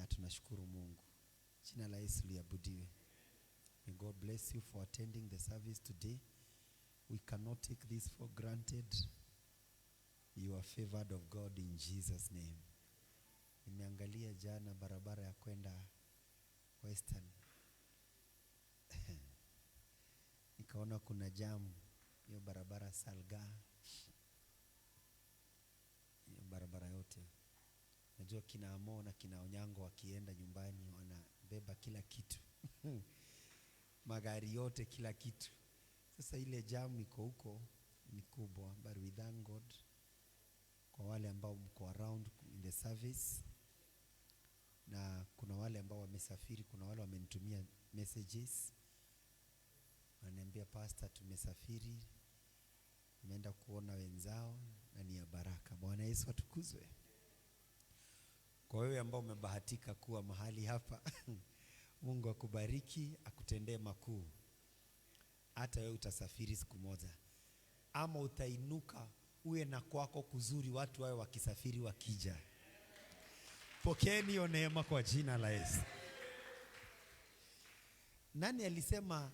tunashukuru Mungu. Jina la Yesu liabudiwe. May God bless you for attending the service today. We cannot take this for granted. You are favored of God in Jesus' name. Nimeangalia jana barabara ya kwenda Western. Nikaona kuna jam hiyo barabara Salga. Hiyo barabara yote. Najua kina Amo na kina Onyango wakienda nyumbani wanabeba kila kitu. Magari yote kila kitu. Sasa ile jam iko huko ni kubwa, but we thank God kwa wale ambao mko around in the service. Na kuna wale ambao wamesafiri, kuna wale wamenitumia messages. Wananiambia pastor, tumesafiri, tumeenda kuona wenzao na ni ya baraka. Bwana Yesu atukuzwe. Kwa wewe ambao umebahatika kuwa mahali hapa, Mungu akubariki, akutendee makuu. Hata wewe utasafiri siku moja, ama utainuka uwe na kwako kuzuri, watu wawe wakisafiri wakija. Pokeeni hiyo neema kwa jina la Yesu. Nani alisema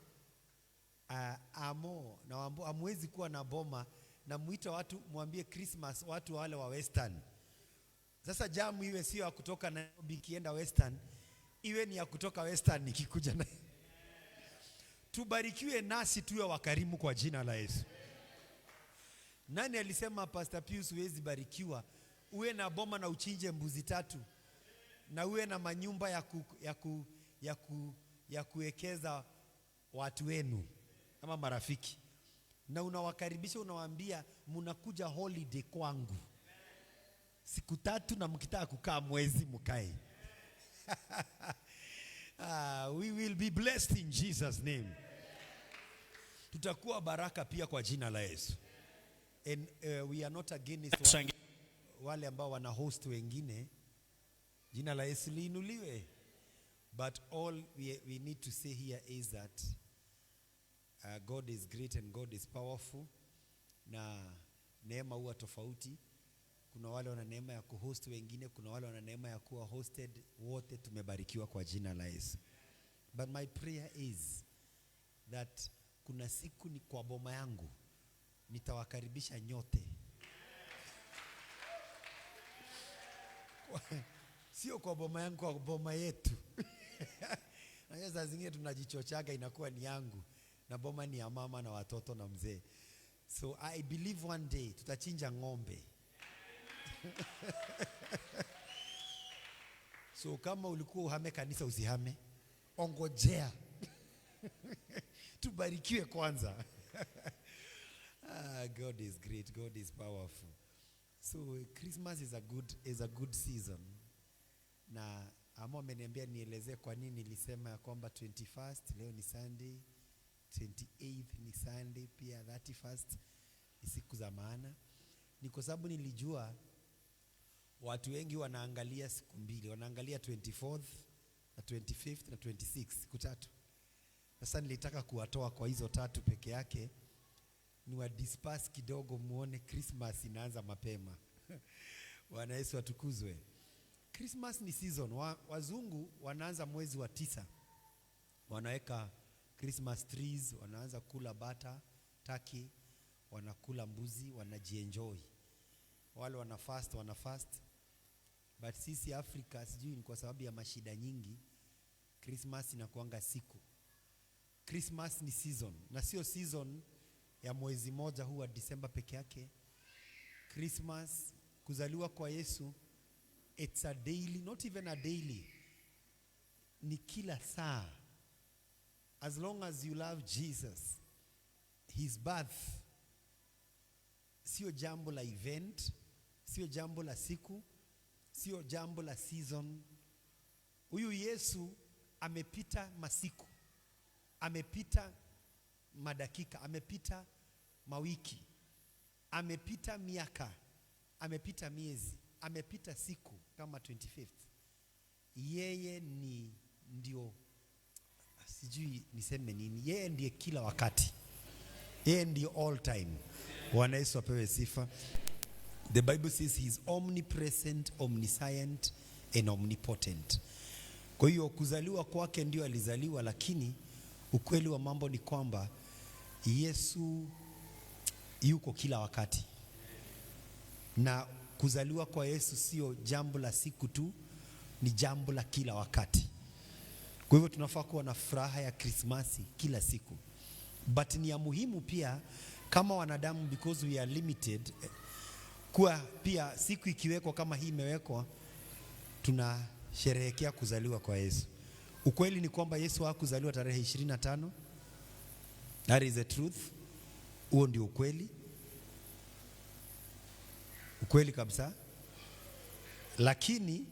Amo na amwezi kuwa na boma na muita watu muambie Christmas watu wale wa Western? Sasa jamu iwe sio ya kutoka Nairobi kienda Western, iwe ni ya kutoka Western nikikuja na. Tubarikiwe nasi tuwe wakarimu kwa jina la Yesu. Nani alisema Pastor Pius huwezi barikiwa uwe na boma na uchinje mbuzi 3 na uwe na manyumba ya kuwekeza watu wenu kama marafiki, na unawakaribisha unawaambia mnakuja holiday kwangu siku 3 na mkitaka kukaa mwezi mkae. We will be blessed in Jesus name. Tutakuwa baraka pia kwa jina la Yesu. And we are not against wale ambao wana host wengine. Jina la Yesu liinuliwe. But all we need to say here is that God is great and God is powerful. Na neema huwa tofauti. Kuna wale wana neema ya kuhost wengine, kuna wale wana neema ya kuwa hosted. Wote tumebarikiwa kwa jina la Yesu. But my prayer is that kuna siku ni kwa boma yangu nitawakaribisha nyote. Sio kwa boma yangu, kwa boma yetu. Na saa zingine tunajichochaga inakuwa ni yangu na boma ni ya mama na watoto na mzee. So I believe one day tutachinja ng'ombe. So kama ulikuwa uhame kanisa usihame, ongojea. Tubarikiwe kwanza. God is great, God is powerful. So Christmas is a good season. Na Amo ameniambia nielezee kwa nini nilisema ya kwamba 21st leo ni Sunday, 28th ni Sunday, pia 31st ni siku za maana. Ni kwa sababu nilijua watu wengi wanaangalia siku mbili, wanaangalia 24th na 25th na 26th, siku 3. Sasa nilitaka kuwatoa kwa hizo 3 peke yake, ni wa disperse kidogo muone Christmas inaanza mapema. Bwana Yesu atukuzwe. Christmas ni season. Wazungu wanaanza mwezi wa 9. Wanaweka Christmas trees, wanaanza kula bata, turkey, wanakula mbuzi, wanajienjoy. Wale wana fast. But sisi Afrika sijui ni kwa sababu ya mashida nyingi, Christmas inakuanga siku. Christmas ni season, na sio season ya mwezi moja huwa December peke yake. Christmas, kuzaliwa kwa Yesu, it's a daily, not even a daily. Ni kila saa. As long as you love Jesus, his birth sio jambo la event, sio jambo la siku, sio jambo la season. Huyu Yesu amepita masiku, amepita madakika, amepita mawiki, amepita miaka, amepita miezi, amepita siku kama 25th. Yeye ndio sijui niseme nini, yeye ndiye kila wakati, yeye ndiye all time. Bwana Yesu apewe sifa. The Bible says he is omnipresent, omniscient and omnipotent. Kwa hiyo kuzaliwa kwake ndio alizaliwa, lakini ukweli wa mambo ni kwamba Yesu yuko kila wakati. Na kuzaliwa kwa Yesu sio jambo la siku tu, ni jambo la kila wakati. Kwa hivyo tunafaa kuwa na furaha ya Krismasi kila siku. But ni ya muhimu pia kama wanadamu, because we are limited, kuwa pia siku ikiwekwa kama hii imewekwa, tunasherehekea kuzaliwa kwa Yesu. Ukweli ni kwamba Yesu hakuzaliwa tarehe 25. That is the truth. Huo ndio ukweli. Ukweli kabisa. Lakini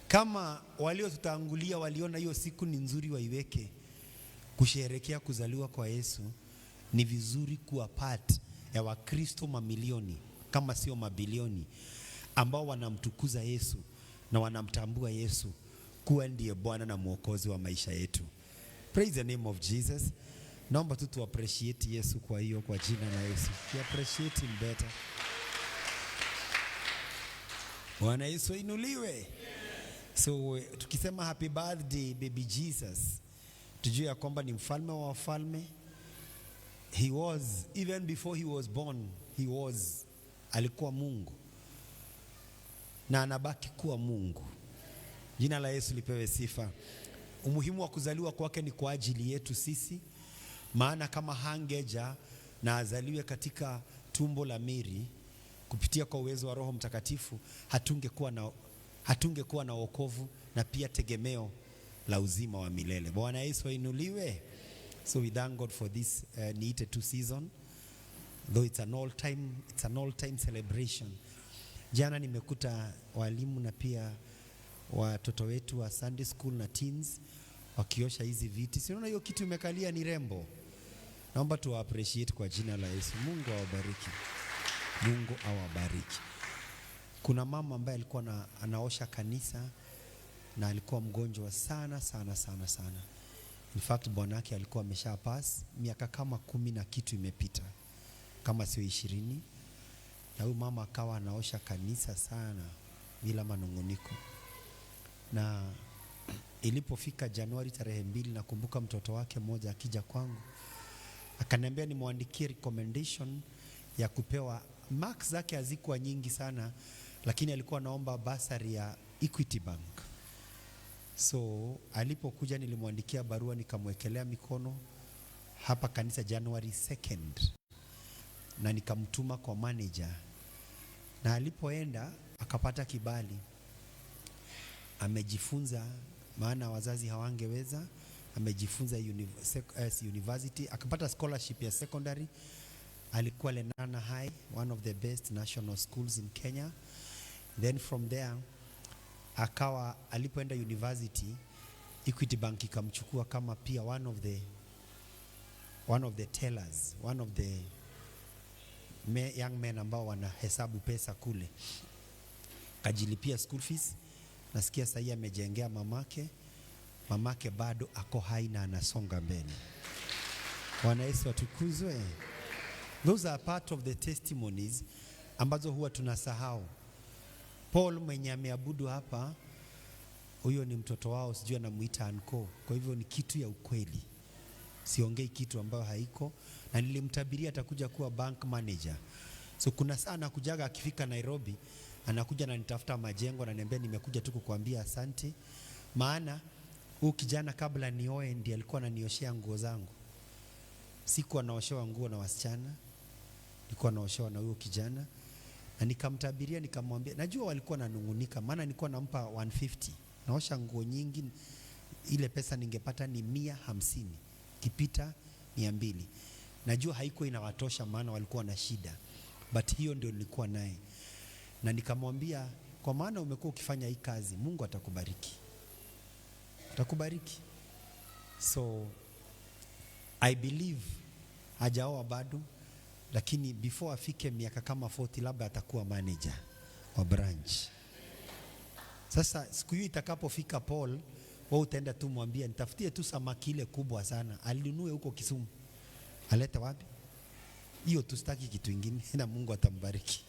kama waliotutangulia waliona hiyo siku ni nzuri waiweke kusherehekea kuzaliwa kwa Yesu, ni vizuri kuwa part ya Wakristo mamilioni kama sio mabilioni ambao wanamtukuza Yesu na wanamtambua Yesu kuwa ndiye Bwana na Mwokozi wa maisha yetu. Praise the name of Jesus. Naomba tu appreciate Yesu kwa hiyo, kwa jina la Yesu. We appreciate him better. Bwana Yesu inuliwe. So tukisema happy birthday baby Jesus, tujue ya kwamba ni mfalme wa wafalme. He was, even before he was born, alikuwa Mungu na anabaki kuwa Mungu. Jina la Yesu lipewe sifa. Umuhimu wa kuzaliwa kwake ni kwa ajili yetu sisi, maana kama hangeja na azaliwe katika tumbo la Mary kupitia kwa uwezo wa Roho Mtakatifu, hatungekuwa na wokovu na pia tegemeo la uzima wa milele. Bwana Yesu ainuliwe. So we thank God for this needed to season, though it's an all time celebration. Jana nimekuta walimu na pia watoto wetu wa Sunday school na teens wakiosha hizi viti. Siona hiyo kitu imekalia ni rembo. Naomba tu appreciate kwa jina la Yesu. Mungu awabariki. Mungu awabariki. Kuna mama ambaye alikuwa anaosha kanisa na alikuwa mgonjwa sana. In fact bwanake alikuwa amesha pass miaka kama 10 na kitu imepita, kama sio 20. Na huyu mama akawa anaosha kanisa sana bila manunguniko. Na ilipofika Januari tarehe 2, nakumbuka mtoto wake mmoja akija kwangu akaniambia nimwandikie recommendation ya kupewa, marks zake hazikuwa nyingi sana, lakini alikuwa naomba basari ya Equity Bank. So alipokuja nilimwandikia barua, nikamwekelea mikono hapa kanisa January 2nd na nikamtuma kwa manager, na alipoenda akapata kibali. Amejifunza, maana wazazi hawangeweza. Amejifunza university, akapata scholarship ya secondary. Alikuwa Lenana High, one of the best national schools in Kenya. Then from there alipoenda university, Equity Bank ikamchukua kama pia one of the tellers, one of the young men ambao wanahesabu pesa kule. Kajilipia school fees. Nasikia sasa amejengea mamake bado ako hai na anasonga mbele. Bwana Yesu atukuzwe. Those are part of the testimonies ambazo huwa tunasahau. Paul mwenye ameabudu hapa, huyo ni mtoto wao, sijui anamuita Anko. Kwa hivyo ni kitu ya ukweli. Siongei kitu ambayo haiko, na nilimtabiria atakuja kuwa bank manager. So kuna sana kujaga akifika Nairobi, anakuja na nitafuta majengo na niambia nimekuja tu kukuambia asante. Maana huyu kijana kabla nioe ndiye alikuwa ananioshea nguo zangu. Sikuwa naoshewa nguo na wasichana, nilikuwa naoshewa na huyo kijana. Na nikamtabiria, nikamwambia, najua walikuwa nanungunika, maana nilikuwa nampa 150. Naosha nguo nyingi, ile pesa ningepata ni 150. Kipita 200. Najua haikuwa inawatosha, maana walikuwa na shida. But hiyo ndio nilikuwa naye. Na nikamwambia, kwa maana umekuwa ukifanya hii kazi, Mungu atakubariki. Atakubariki. So I believe hajaoa bado, lakini before afike miaka kama 40 labda atakuwa manager wa branch. Sasa siku hiyo itakapofika Paul, wewe utaenda tu mwambie nitafutie tu samaki ile kubwa sana, alinunue huko Kisumu. Aleta wapi? Hiyo tusitaki kitu kingine na Mungu atambariki.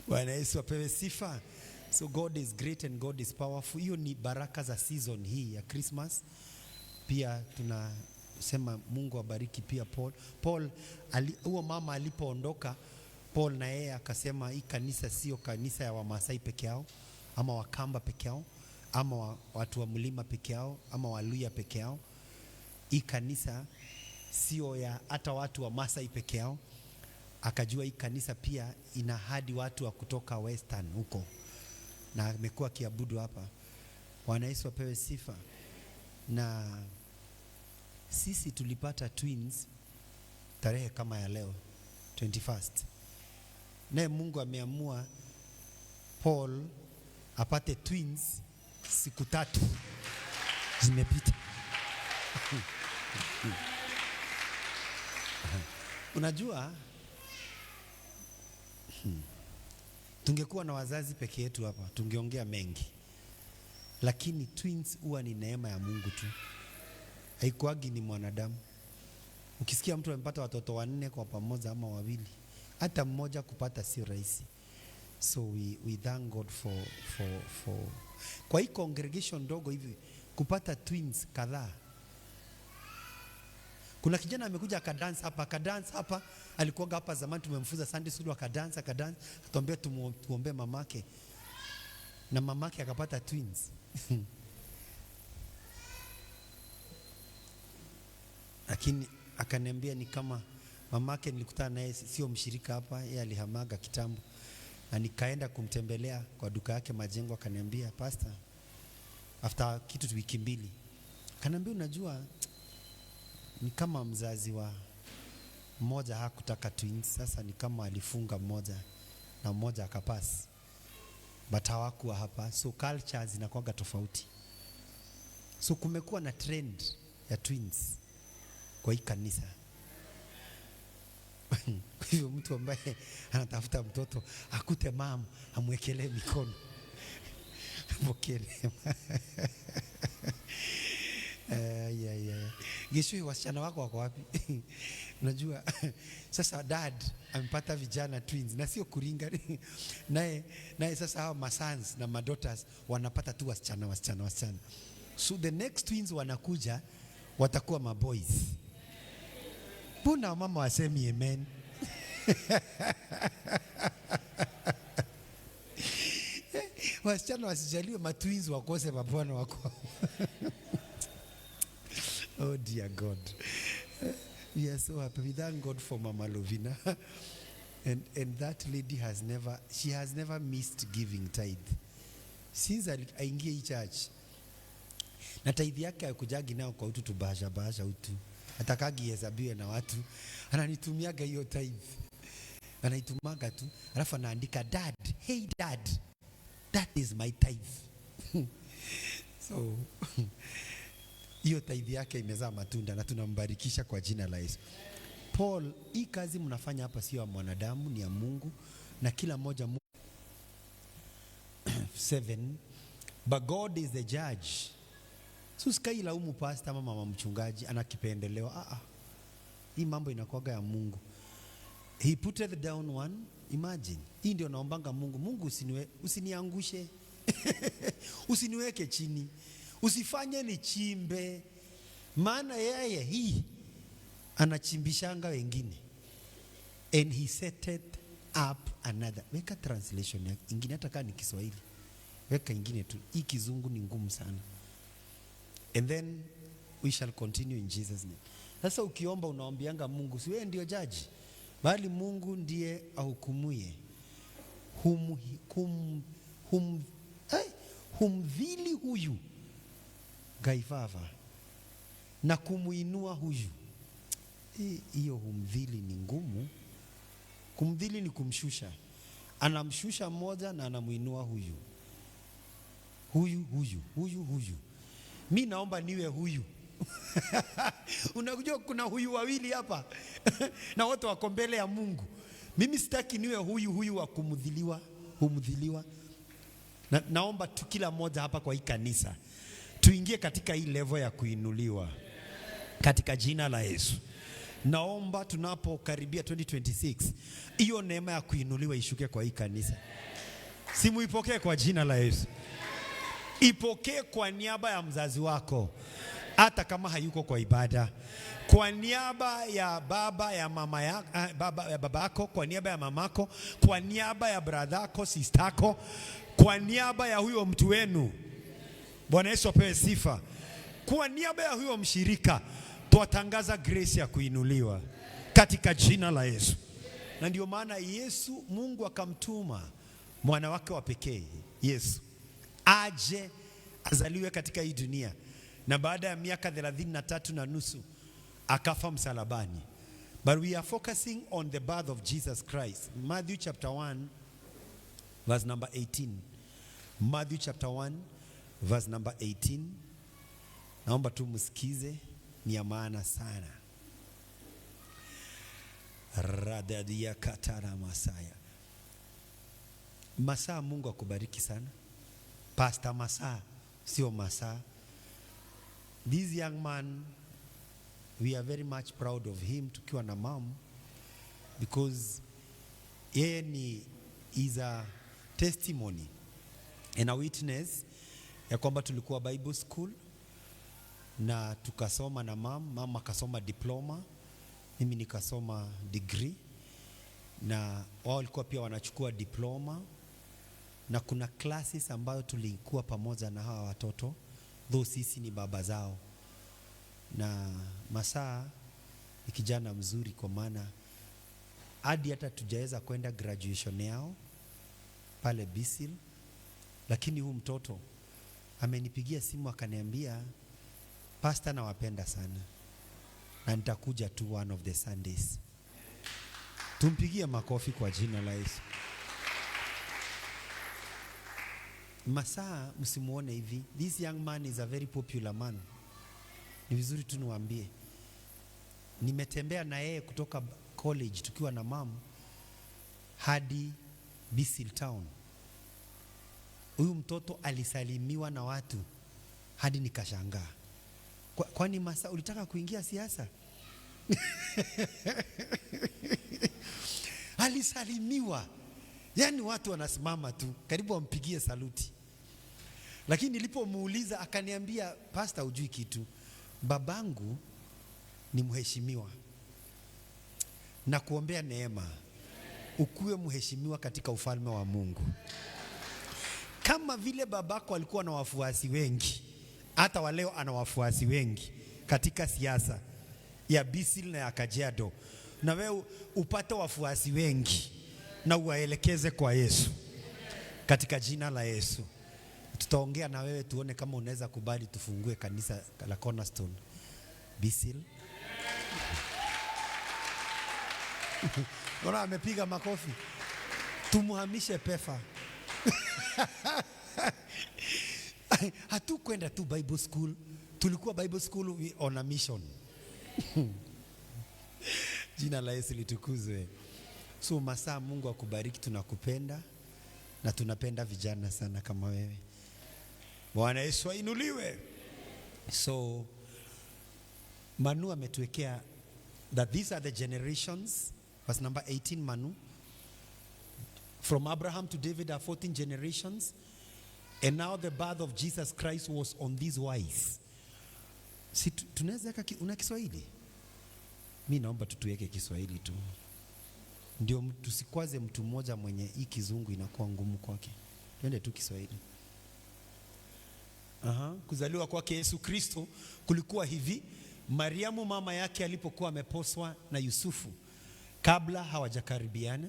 Bwana Yesu apewe sifa. So God is great and God is powerful. Hiyo ni baraka za season hii ya Christmas. Pia tunasema Mungu abariki pia Paul huo mama alipoondoka, Paul na yeye akasema hii kanisa sio kanisa ya Wamasai peke yao, ama Wakamba peke yao, ama watu wa mlima peke yao, ama Waluya peke yao. Hii kanisa sio ya hata watu wa Masai peke yao. Akajua hii kanisa pia ina hadi watu wa kutoka Western huko, na amekuwa kiabudu hapa. Bwana Yesu apewe sifa. Na sisi tulipata twins tarehe kama ya leo 21st. Naye Mungu ameamua Paul apate twins siku 3 zimepita. Unajua tungekuwa na wazazi peke yetu hapa tungeongea mengi, lakini twins huwa ni neema ya Mungu tu, haikuagi ni mwanadamu. Ukisikia mtu amepata watoto 4 kwa pamoja ama 2, hata mmoja kupata sio rahisi. So we thank God for kwa hii congregation ndogo hivi kupata twins kadhaa. Kuna kijana amekuja akadance hapa, alikuwa hapa zamani, tumemfunza Sunday school, akadance, atuambia tuombe mamake, na mamake akapata twins. Lakini akaniambia ni kama mamake nilikutana naye sio mshirika hapa, yeye alihamaga kitambo, na nikaenda kumtembelea kwa duka yake Majengo. Akaniambia pastor, after kitu wiki 2, akaniambia unajua ni kama mzazi wa mmoja hakutaka twins, sasa ni kama alifunga mmoja na mmoja akapasi, but hawakuwa hapa. So culture zinakuwa tofauti. So kumekuwa na trend ya twins kwa hii kanisa. Kwa hivyo mtu ambaye anatafuta mtoto akute mama amwekelee mikono mokele. Gesho wasichana wako wako wapi? Unajua sasa dad amepata vijana twins, na sio kuringa. naye sasa hao masons na madotas wanapata tu wasichana. So the next twins wanakuja watakuwa maboys. Mbona mama wasemi amen? Wasichana wasijaliwe matwins wakose mabwana wako. Oh dear God. We are so happy. We thank God for Mama Lovina. And that lady has never missed giving tithe. Since aingie hii church. Na tithe yake hakujagi nao kwa utu tubasha utu. Atakagi hesabiwe na watu. Ananitumiaga hiyo tithe. Anaitumaga tu. Alafu anaandika dad, hey dad, that is my tithe. So hiyo tithe yake imezaa matunda na tunambarikisha kwa jina la Yesu. Paul, hii kazi mnafanya hapa sio ya mwanadamu, ni ya Mungu, na kila mmoja 7, but God is the judge. So sikai laumu pastor ama mama mchungaji anakipendeleo. Hii mambo inakuwaga ya Mungu. He puteth down one. Imagine. Hii ndio naombanga Mungu. Mungu usiniangushe. Usiniweke chini. Usifanye nichimbe. Maana yeye hii anachimbishanga wengine. And he set up another. Weka translation ya ingine, hata kama ni Kiswahili. Weka ingine tu. Hii kizungu ni ngumu sana. And then we shall continue in Jesus name. Sasa ukiomba unaombianga Mungu, si wewe ndio judge, bali Mungu ndiye ahukumuye. Humdhili huyu gaivava na kumuinua huyu. Hiyo humdhili ni ngumu. Kumdhili ni kumshusha. Anamshusha mmoja na anamuinua huyu. Huyu. Mimi naomba niwe huyu. Unajua kuna huyu wawili hapa. Na wote wako mbele ya Mungu. Mimi sitaki niwe huyu wa humdhiliwa. Naomba tu kila mmoja hapa kwa hii kanisa tuingie katika hii level ya kuinuliwa katika jina la Yesu. Naomba tunapokaribia 2026 hiyo neema ya kuinuliwa ishuke kwa hii kanisa. Simuipokee kwa jina la Yesu. Ipokee kwa niaba ya mzazi wako, hata kama hayuko kwa ibada. Kwa niaba ya baba ya mama ya babako, kwa niaba ya mamako, kwa niaba ya bradhako, sistako, kwa niaba ya huyo mtu wenu. Bwana Yesu apewe sifa. Kwa niaba ya huyo mshirika, tuwatangaza grace ya kuinuliwa katika jina la Yesu. Na ndio maana Yesu, Mungu akamtuma mwana wake wa pekee Yesu aje azaliwe katika hii dunia, na baada ya miaka 33 na nusu akafa msalabani. But we are focusing on the birth of Jesus Christ. Matthew chapter 1 verse number 18. Matthew chapter 1 verse number 18. Naomba tu msikize, ni ya maana sana. Radadia katara Masaya. Masaa, Mungu akubariki sana. Pastor Masaa, sio Masaa. This young man, we are very much proud of him tukiwa na mom, because yeye is a testimony and a witness ya kwamba tulikuwa Bible school na tukasoma na mama akasoma diploma, mimi nikasoma degree, na wao walikuwa pia wanachukua diploma, na kuna classes ambayo tulikuwa pamoja na hawa watoto, though sisi ni baba zao. Na Masaa ni kijana mzuri, kwa maana hadi hata tujaweza kwenda graduation yao pale Bisil, lakini huu mtoto amenipigia simu akaniambia, pastor, nawapenda sana na nitakuja tu one of the Sundays. Tumpigie makofi kwa jina la Yesu. Masaa, msimuone hivi. This young man is a very popular man. Ni vizuri tu niwaambie, nimetembea na yeye kutoka college tukiwa na mom hadi Bisil town. Huyu mtoto alisalimiwa na watu hadi nikashangaa. Kwani Masaa, ulitaka kuingia siasa? Alisalimiwa, yani watu wanasimama tu karibu wampigie saluti. Lakini nilipomuuliza akaniambia, pastor, hujui kitu, babangu ni mheshimiwa, na kuombea neema ukuwe mheshimiwa katika ufalme wa Mungu. Kama vile babako alikuwa na wafuasi wengi, hata waleo ana wafuasi wengi katika siasa ya Bisil na ya Kajiado, na wewe upate wafuasi wengi na uwaelekeze kwa Yesu katika jina la Yesu. Tutaongea na wewe tuone kama unaweza kubali tufungue kanisa la Cornerstone Bisil. Bwana amepiga makofi. Tumuhamishe Pefa. Hatukwenda tu Bible school, tulikuwa Bible school on a mission. Jina la Yesu litukuzwe. So Masaa, Mungu akubariki, tunakupenda na tunapenda vijana sana kama wewe. Bwana Yesu ainuliwe. So Manu ametuwekea that these are the generations, verse number 18. Manu, from Abraham to David are 14 generations, and now the birth of Jesus Christ was on this wise. Si tunaweza una Kiswahili? Mimi naomba tutuweke Kiswahili tu, ndio tusikwaze mtu mmoja mwenye hii kizungu inakuwa ngumu kwake. Twende tu Kiswahili. Kuzaliwa kwake Yesu Kristo kulikuwa hivi. Mariamu mama yake alipokuwa ameposwa na Yusufu, kabla hawajakaribiana,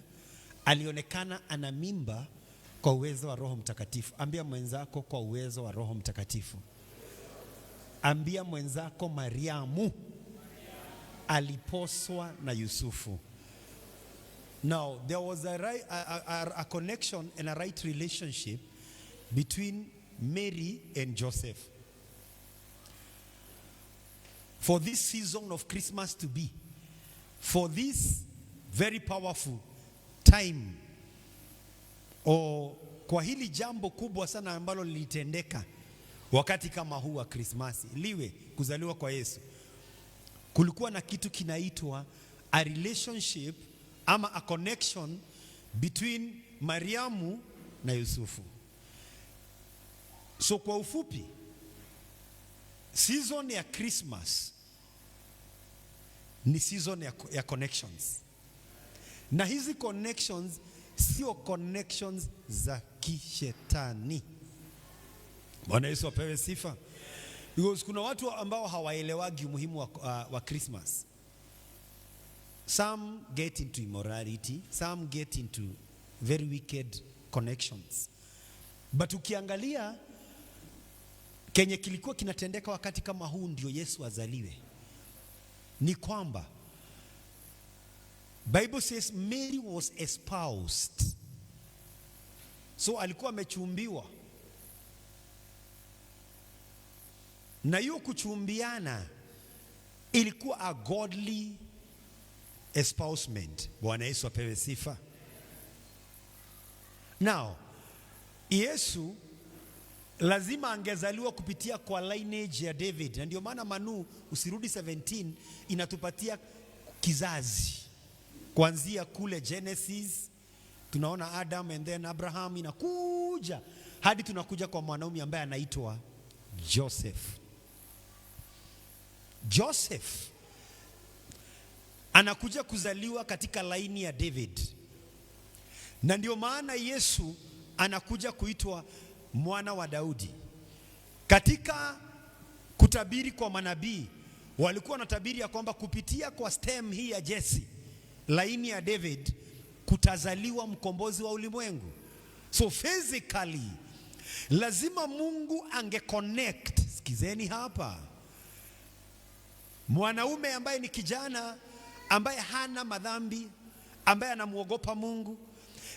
alionekana ana mimba kwa uwezo wa Roho Mtakatifu. Ambia mwenzako, kwa uwezo wa Roho Mtakatifu. Ambia mwenzako, Mariamu aliposwa na Yusufu. Now there was a connection and a right relationship between Mary and Joseph. For this season of Christmas to be, for this very powerful time, kwa hili jambo kubwa sana ambalo lilitendeka wakati kama huu wa Christmas, liwe kuzaliwa kwa Yesu, kulikuwa na kitu kinaitwa a relationship ama a connection between Mariamu na Yusufu. So kwa ufupi, season ya Christmas ni season ya connections. Na hizi connections sio connections za kishetani. Bwana Yesu apewe sifa. Because kuna watu ambao hawaelewagi umuhimu wa Christmas. Some get into immorality, some get into very wicked connections. But ukiangalia kenye kilikuwa kinatendeka wakati kama huu ndio Yesu azaliwe, ni kwamba Bible says Mary was espoused. So alikuwa amechumbiwa. Na hiyo kuchumbiana ilikuwa a godly espousement. Bwana Yesu apewe sifa. Now, Yesu lazima angezaliwa kupitia kwa lineage ya David. Na ndio maana Manu usirudi 17 inatupatia kizazi. Kuanzia kule Genesis tunaona Adam and then Abraham, inakuja hadi tunakuja kwa mwanaume ambaye anaitwa Joseph. Joseph anakuja kuzaliwa katika laini ya David. Na ndio maana Yesu anakuja kuitwa mwana wa Daudi. Katika kutabiri kwa manabii, walikuwa wanatabiri ya kwamba kupitia kwa stem hii ya Jesse, laini ya David, kutazaliwa mkombozi wa ulimwengu. So physically lazima Mungu angeconnect. Sikizeni hapa, mwanaume ambaye ni kijana ambaye hana madhambi, ambaye anamuogopa Mungu,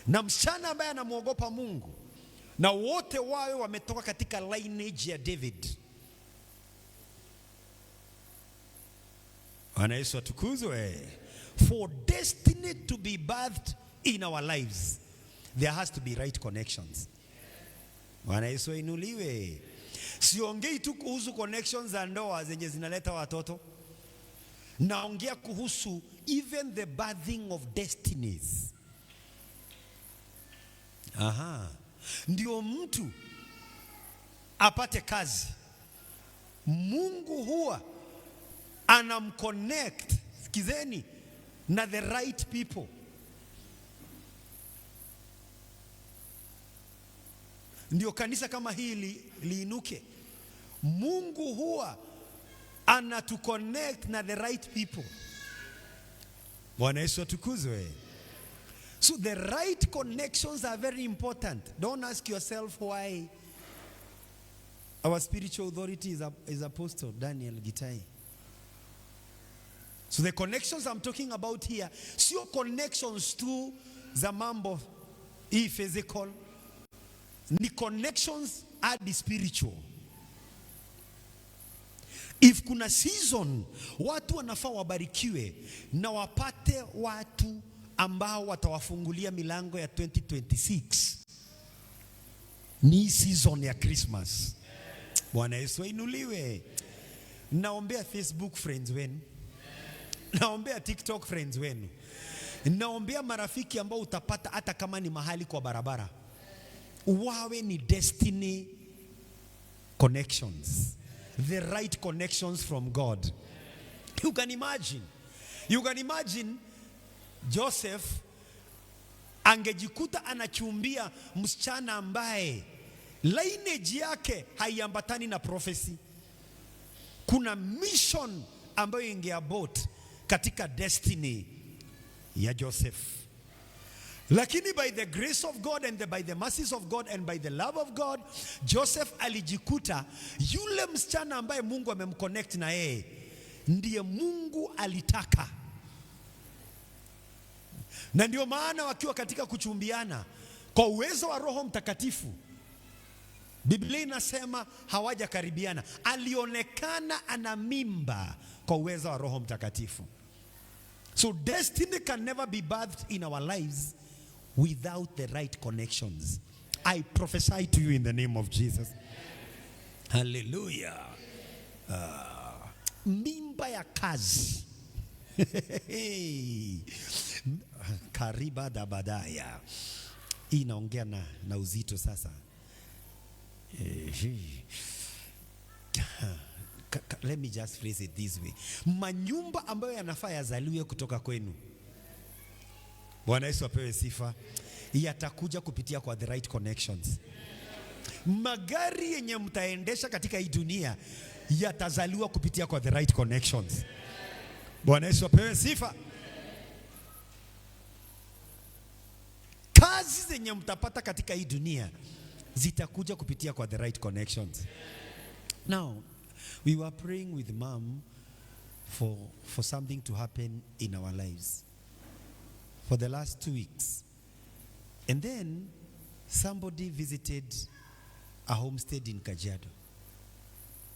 na msichana ambaye anamuogopa Mungu, na wote wawe wametoka katika lineage ya David. Bwana Yesu atukuzwe. For destiny to be birthed in our lives, there has to be right connections. Bwana Yesu ainuliwe. Siongei tu kuhusu connections za ndoa zenye zinaleta watoto. Naongea kuhusu even the birthing of destinies. Ndio mtu apate kazi, Mungu huwa anamconnect, sikizeni, na the right people. Ndio kanisa kama hili liinuke. Mungu huwa anatuconnect na the right people. Bwana Yesu atukuzwe. So the right connections are very important. Don't ask yourself why our spiritual authority is Apostle Daniel Gitai. So the connections I'm talking about here, sio connections tu za mambo hii physical, ni connections hadi spiritual. If kuna season watu wanafaa wabarikiwe na wapate watu ambao watawafungulia milango ya 2026, ni season ya Christmas. Bwana Yesu ainuliwe. Naombea Facebook friends wenu, naombea TikTok friends wenu, naombea marafiki ambao utapata hata kama ni mahali kwa barabara, wawe ni destiny connections, the right connections from God. You can imagine Joseph angejikuta anachumbia msichana ambaye lineage yake haiambatani na prophecy. Kuna mission ambayo ingeabort katika destiny ya Joseph. Lakini by the grace of God and by the mercies of God and by the love of God, Joseph alijikuta yule msichana ambaye Mungu amemconnect na yeye ndiye Mungu alitaka. Na ndio maana wakiwa katika kuchumbiana kwa uwezo wa Roho Mtakatifu, Biblia inasema hawajakaribiana. Alionekana ana mimba kwa uwezo wa Roho Mtakatifu. So destiny can never be birthed in our lives without the right connections. I prophesy to you in the name of Jesus. Hallelujah. Mimba ya kazi. Kariba da badaya. Hii inaongea na uzito sasa. Let me just phrase it this way. Manyumba ambayo yanafaa yazaliwe kutoka kwenu, Bwana Yesu apewe sifa, yatakuja kupitia kwa the right connections. Magari yenye mtaendesha katika hii dunia yatazaliwa kupitia kwa the right connections. Bwana Yesu apewe sifa. Kazi zenye mtapata katika hii dunia zitakuja kupitia kwa the right connections. Now, we were praying with mom for something to happen in our lives for the last 2 weeks. And then somebody visited a homestead in Kajiado.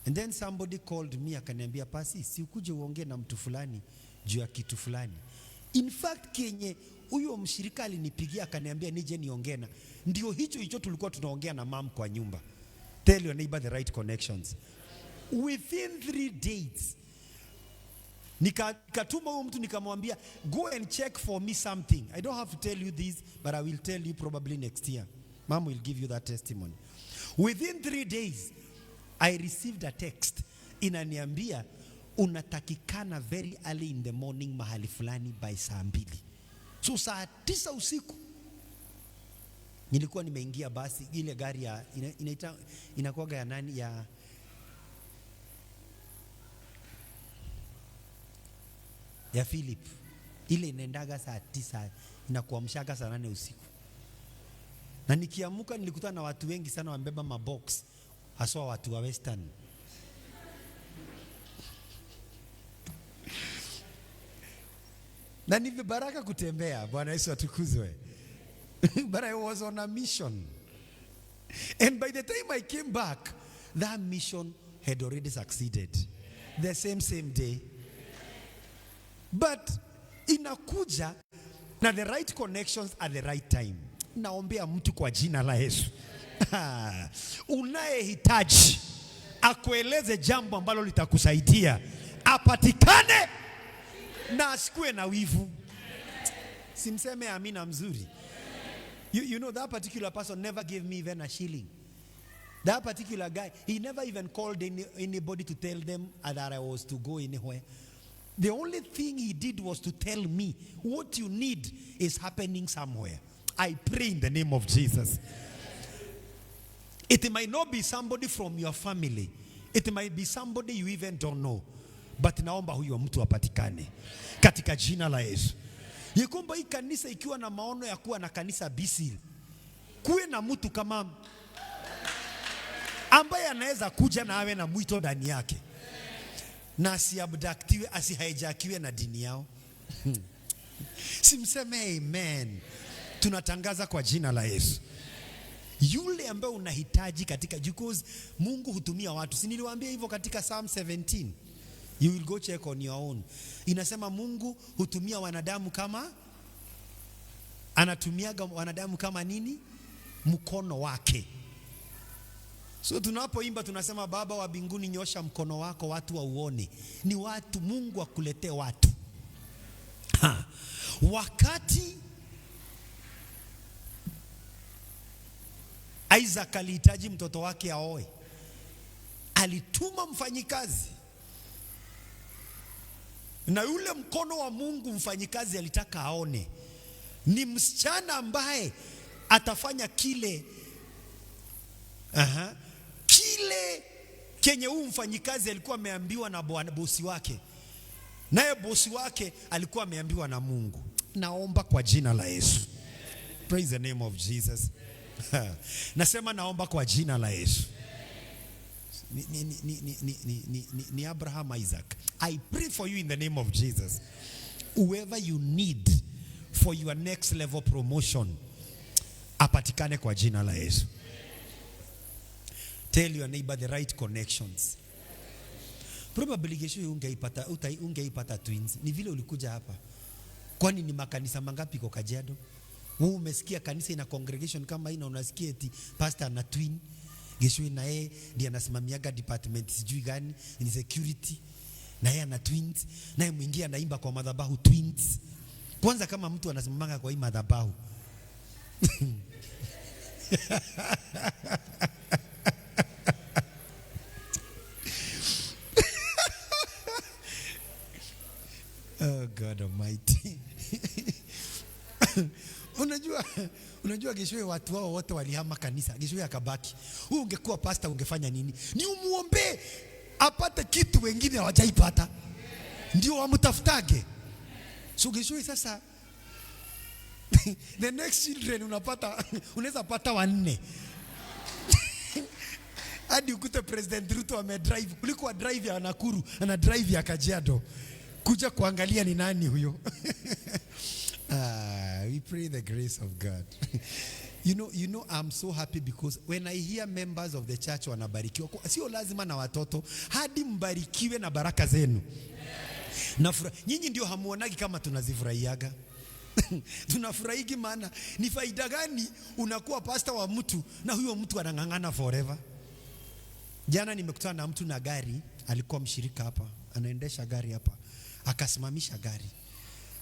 And then somebody called me akaniambia, Pasi, si ukuje uongee na mtu fulani juu ya kitu fulani. In fact, kenye huyo mshirika alinipigia akaniambia nije niongee na, ndio hicho tulikuwa tunaongea na mom kwa nyumba. Tell your neighbor the right connections. Within 3 days, nikatuma huyo mtu nikamwambia, go and check for me something. I don't have to tell you this, but I will tell you probably next year. Mom will give you that testimony. Within 3 days, I received a text inaniambia, unatakikana very early in the morning mahali fulani by saa 2. So saa 9 usiku nilikuwa nimeingia basi, ile gari ya inakuwaga ya nani, ya Philip, ile inaendaga saa 9 inakuamshaga saa 8 usiku. Na nikiamuka nilikutana na watu wengi sana wambeba mabox, haswa watu wa Western. Na ni baraka kutembea, Bwana Yesu atukuzwe. But I was on a mission. And by the time I came back, that mission had already succeeded. The same day. But inakuja na the right connections at the right time. Naombea mtu kwa jina la Yesu. Unayehitaji akueleze jambo ambalo litakusaidia, apatikane na asikue na wivu. Simseme amina mzuri. You know that particular person never gave me even a shilling. That particular guy, he never even called anybody to tell them that I was to go anywhere. The only thing he did was to tell me, what you need is happening somewhere. I pray in the name of Jesus. It might not be somebody from your family. It might be somebody you even don't know. But naomba huyo mtu apatikane katika jina la Yesu. Yekomba hii kanisa ikiwa na maono ya kuwa na kanisa bisil, kuwe na mtu kama ambaye anaweza kuja na awe na mwito ndani yake, na asiabdaktiwe, asihaijakiwe na dini yao. Simseme amen. Tunatangaza kwa jina la Yesu. Yule ambaye unahitaji katika, because Mungu hutumia watu. Si niliwaambia hivyo katika Psalm 17? You will go check on your own. Inasema Mungu hutumia wanadamu kama, anatumiaga wanadamu kama nini? Mkono wake. So tunapoimba tunasema, Baba wa mbinguni nyosha mkono wako watu wauone. Ni watu, Mungu akuletee watu. Wakati Isaac alihitaji mtoto wake aoe, alituma mfanyikazi. Na yule mkono wa Mungu mfanyikazi alitaka aone ni msichana ambaye atafanya kile kile kenye huyu mfanyikazi alikuwa ameambiwa na bosi wake, naye bosi wake alikuwa ameambiwa na Mungu. Naomba kwa jina la Yesu. Praise the name of Jesus. Nasema naomba kwa jina la Yesu. Ni Abraham, Isaac. I pray for you in the name of Jesus. Whoever you need for your next level promotion, apatikane kwa jina la Yesu. Tell your neighbor the right connections. Probably kesho ungeipata twins. Ni vile ulikuja hapa. Kwani ni makanisa mangapi kwa Kajiado? Wewe umesikia kanisa ina congregation kama ina, unasikia eti pastor na twin. Gesho na yeye ndiye anasimamiaga department sijui gani, ni security. Na yeye ana twins, na yeye mwingia anaimba kwa madhabahu twins. Kwanza kama mtu anasimamanga kwa hii madhabahu. Oh God Almighty. Unajua Gishwe watu wao wote walihama kanisa. Gishwe akabaki. Wewe ungekuwa pastor ungefanya nini? Ni umuombe apate kitu wengine hawajaipata. Ndio wamtafutage. So Gishwe sasa the next children unaweza pata 4. Hadi ukute President Ruto amedrive kuliko drive ya Nakuru na drive ya Kajiado kuja kuangalia ni nani huyo. We pray the grace of God. You know I'm so happy because when I hear members of the church wanabarikiwa, sio lazima na watoto, hadi mbarikiwe na baraka zenu. Na nyinyi ndio hamuonagi kama tunazifurahiaga. Tunafurahigi maana ni faida gani unakuwa pastor wa mtu na huyo mtu anang'ang'ana forever. Jana nimekutana na mtu na gari, alikuwa mshirika hapa, anaendesha gari hapa. Akasimamisha gari,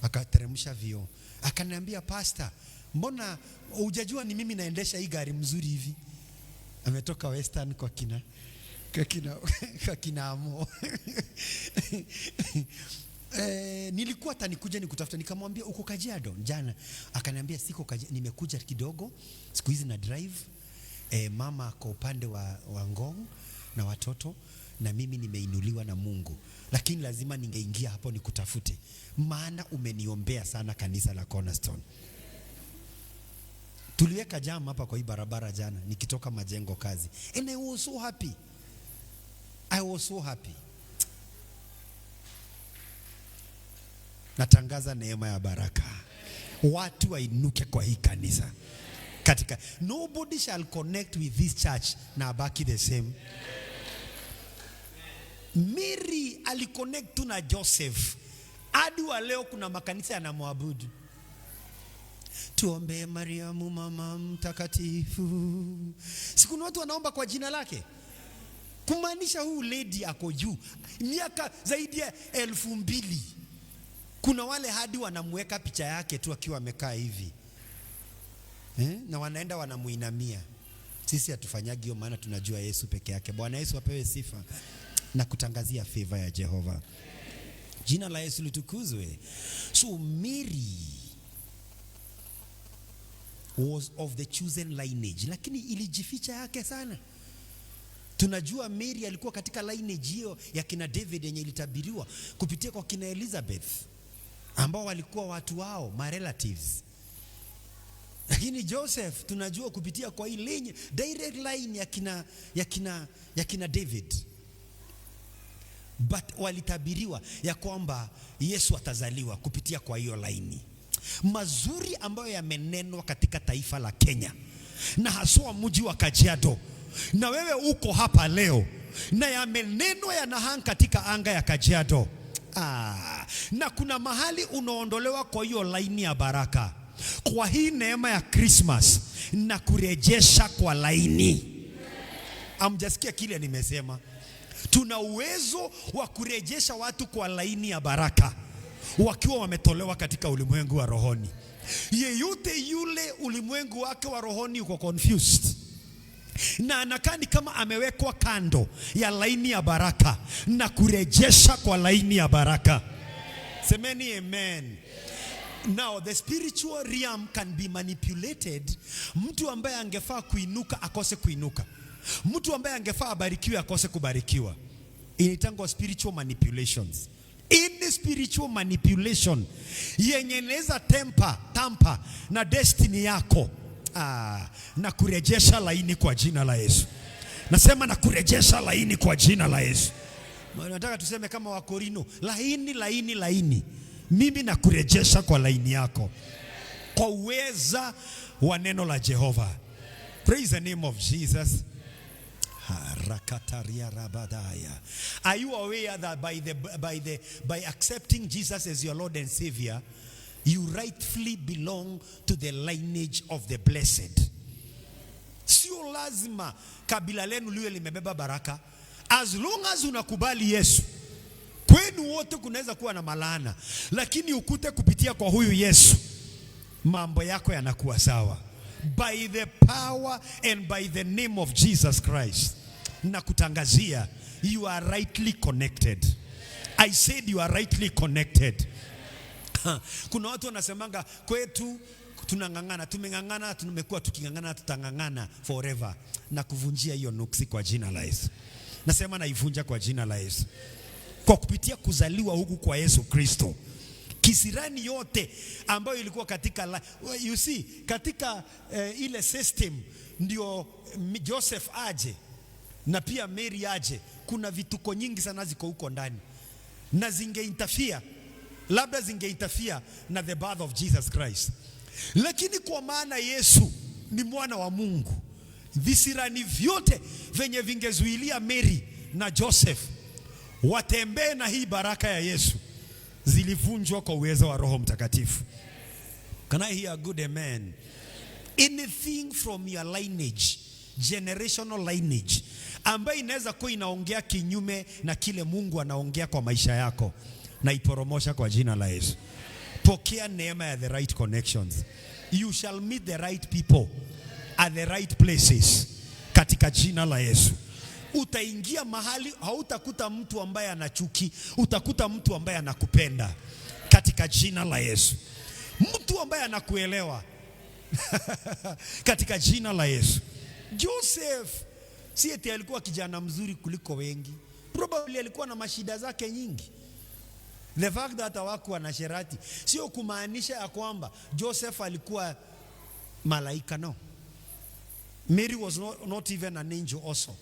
akateremsha vioo, akaniambia pastor, mbona hujajua ni mimi naendesha hii gari mzuri hivi? Ametoka Western kwa kina Amo. Nilikuwa tanikuja nikutafuta, nikamwambia uko Kajiado jana. Akaniambia siko Kajiado, nimekuja kidogo siku hizi na drive. Mama kwa upande wa Ngong na watoto, na mimi nimeinuliwa na Mungu, lakini lazima ningeingia hapo nikutafute, maana umeniombea sana kanisa la Cornerstone. Tuliweka jam hapa kwa hii barabara jana nikitoka Majengo kazi, and I was so happy. Natangaza neema ya baraka, watu wainuke kwa hii kanisa. Katika nobody shall connect with this church na abaki the same. Mary aliconnect tu na Joseph. Hadi wa leo kuna makanisa yanamwabudu. Tuombe Mariamu mama mtakatifu. Siku watu wanaomba kwa jina lake, kumaanisha huu lady ako juu. Miaka zaidi ya 2000. Kuna wale hadi wanamweka picha yake tu akiwa amekaa hivi. Na wanaenda wanamuinamia. Sisi hatufanyagi hiyo, maana tunajua Yesu peke yake. Bwana Yesu apewe sifa na kutangazia favor ya Jehova. Jina la Yesu litukuzwe. So Mary was of the chosen lineage, lakini ilijificha yake sana. Tunajua Mary alikuwa katika lineage hiyo ya kina David yenye ilitabiriwa kupitia kwa kina Elizabeth, ambao walikuwa watu wao, my relatives. Lakini Joseph tunajua kupitia kwa hii line, direct line ya kina David. But walitabiriwa ya kwamba Yesu atazaliwa kupitia kwa hiyo line. Mazuri ambayo yamenenwa katika taifa la Kenya, na haswa mji wa Kajiado, na wewe uko hapa leo, na yamenenwa yanahanga katika anga ya Kajiado. Na kuna mahali unaondolewa kwa hiyo line ya baraka. Kwa hii neema ya Christmas na kurejesha kwa laini. Amjasikia kile nimesema? Tuna uwezo wa kurejesha watu kwa laini ya baraka wakiwa wametolewa katika ulimwengu wa rohoni. Yeyote yule ulimwengu wake wa rohoni uko confused na anakani kama amewekwa kando ya laini ya baraka, na kurejesha kwa laini ya baraka. Semeni amen. Now the spiritual realm can be manipulated. Mtu ambaye angefaa kuinuka akose kuinuka, mtu ambaye angefaa abarikiwe akose kubarikiwa. Inaitangwa spiritual manipulations. Any spiritual manipulation yenye inaweza tampa na destiny yako, na kurejesha laini kwa jina la Yesu. Nasema na kurejesha laini kwa jina la Yesu. Nataka tuseme kama Wakorino, laini. Mimi na kurejesha kwa laini yako kwa uweza wa neno la Jehova. Praise the name of Jesus. Are you aware that by accepting Jesus as your Lord and Savior, you rightfully belong to the lineage of the blessed? Sio lazima kabila lenu liwe limebeba baraka. As long as unakubali Yesu, kwenu wote kunaweza kuwa na malana, lakini ukute kupitia kwa huyu Yesu mambo yako yanakuwa sawa. by the power and by the name of Jesus Christ. Na kutangazia, you are rightly connected. I said you are rightly connected. Kuna watu wanasemanga kwetu tunangangana, tumengangana, tumekuwa tukingangana, tutangangana forever. Na kuvunjia hiyo nuksi kwa jina la Yesu. Nasema naivunja kwa jina la Yesu. Kwa kupitia kuzaliwa huku kwa Yesu Kristo, kisirani yote ambayo ilikuwa katika you see katika ile system ndio Joseph aje na pia Mary aje, kuna vituko nyingi sana ziko huko ndani na zingeinterfere, labda zingeinterfere na the birth of Jesus Christ. Lakini kwa maana Yesu ni mwana wa Mungu, visirani vyote venye vingezuilia Mary na Joseph watembee na hii baraka ya Yesu zilivunjwa kwa uwezo wa Roho Mtakatifu. Can I hear a good amen? Anything from your lineage, generational lineage, ambayo inaweza kuwa inaongea kinyume na kile Mungu anaongea kwa maisha yako, na iporomosha kwa jina la Yesu. Pokea neema ya the right connections. You shall meet the right people at the right places katika jina la Yesu. Utaingia mahali hautakuta mtu ambaye anachuki, utakuta mtu ambaye anakupenda katika jina la Yesu. Mtu ambaye anakuelewa katika jina la Yesu. Joseph si eti alikuwa kijana mzuri kuliko wengi. Probably alikuwa na mashida zake nyingi. The fact that hawakuwa na sherati sio kumaanisha ya kwamba Joseph alikuwa malaika, no. Mary was not even an angel also.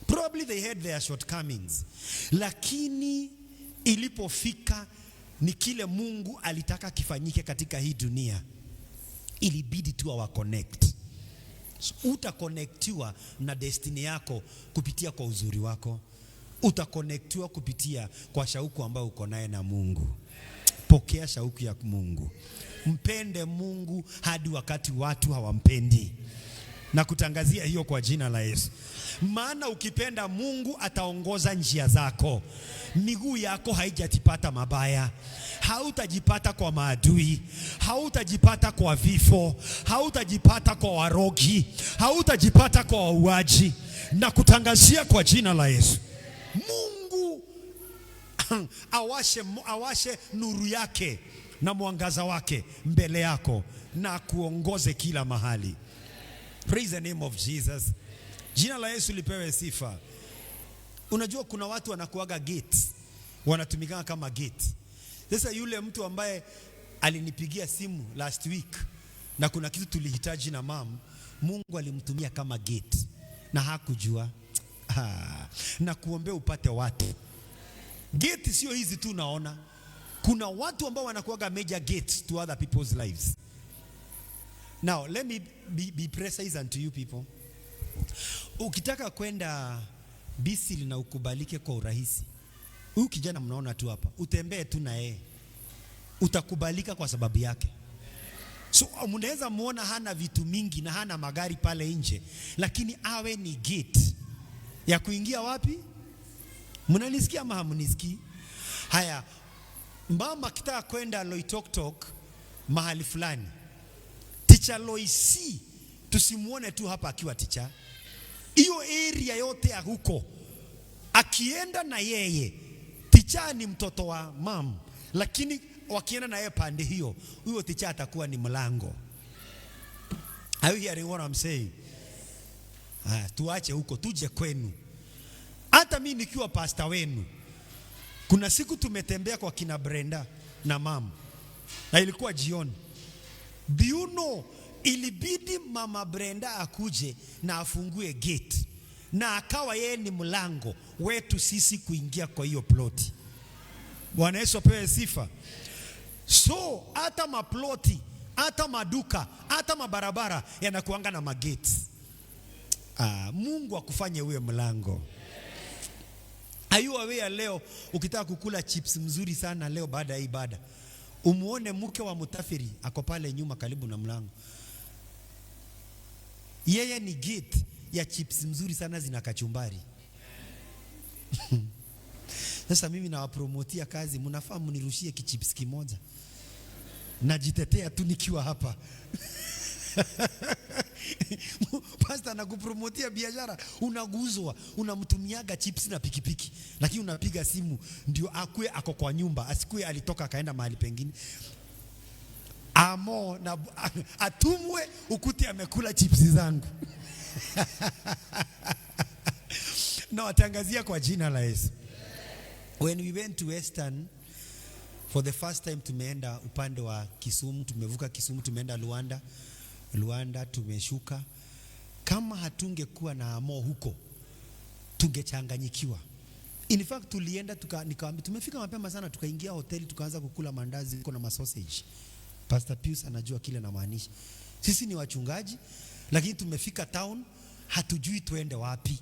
Probably they had their shortcomings. Lakini ilipofika ni kile Mungu alitaka kifanyike katika hii dunia, ilibidi tu wa connect. So, utakonektiwa na destiny yako kupitia kwa uzuri wako. Utakonektiwa kupitia kwa shauku ambayo uko naye na Mungu. Pokea shauku ya Mungu. Mpende Mungu hadi wakati watu hawampendi. Na kutangazia hiyo kwa jina la Yesu. Maana ukipenda Mungu ataongoza njia zako. Miguu yako haijatipata mabaya. Hautajipata kwa maadui. Hautajipata kwa vifo. Hautajipata kwa warogi. Hautajipata kwa wauaji. Na kutangazia kwa jina la Yesu. Mungu awashe nuru yake na mwangaza wake mbele yako na kuongoze kila mahali. Praise the name of Jesus. Jina la Yesu lipewe sifa. Unajua kuna watu wanakuaga gate, wanatumika kama gate. Sasa yule mtu ambaye alinipigia simu last week na kuna kitu tulihitaji na mom, Mungu alimtumia kama gate na hakujua. Na kuombea upate watu. Gate sio hizi tu naona. Kuna watu ambao wanakuaga major gates to other people's lives. Now, let me be precise unto you people. Ukitaka kwenda Bisili na ukubalike kwa urahisi, huyu kijana mnaona tu hapa, utembee tu na yeye, utakubalika kwa sababu yake. So mnaweza muona hana vitu mingi na hana magari pale nje, lakini awe ni gate ya kuingia wapi? Mnanisikia ama hamnisikii? Haya, mama kitaka kwenda Loitoktok mahali fulani, Teacher Loisi tusimuone tu hapa akiwa teacher. Hiyo area yote ya huko akienda na yeye, teacher ni mtoto wa mom, lakini wakienda na yeye pande hiyo, huyo teacher atakuwa ni mlango. Are you hearing what I'm saying? Tuache huko tuje kwenu. Hata mimi nikiwa pastor wenu, kuna siku tumetembea kwa kina Brenda na mom, na ilikuwa jioni. Do you know, ilibidi mama Brenda akuje na afungue gate, na akawa yeye ni mlango wetu sisi kuingia kwa hiyo ploti. Bwana Yesu apewe sifa. So hata maploti, hata maduka, hata mabarabara yanakuanga na magates. Mungu akufanye uwe mlango. Ayu awea leo ukitaka kukula chips mzuri sana leo baada ya ibada, umuone mke wa mutafiri ako pale nyuma karibu na mlango. Yeye ni gate ya chips mzuri sana zina kachumbari. Sasa mimi nawapromotia kazi, mnafaa mnirushie kichips kimoja. Najitetea tu nikiwa hapa. Pastor anakupromotia biashara, unaguzwa, unamtumiaga chips na pikipiki, lakini unapiga simu ndio akue ako kwa nyumba, asikue alitoka akaenda mahali pengine. Amo na atumwe ukute amekula chips zangu. Na watangazia kwa jina la Yesu. When we went to Western for the first time, tumeenda upande wa Kisumu, tumevuka Kisumu, tumeenda Luanda tumeshuka. Kama hatungekuwa na Amo huko, tungechanganyikiwa. In fact tulienda nikaambia tumefika mapema sana, tukaingia hoteli tukaanza kukula mandazi huko na masausage. Pastor Pius anajua kile na maanisha. Sisi ni wachungaji, lakini tumefika town hatujui tuende wapi.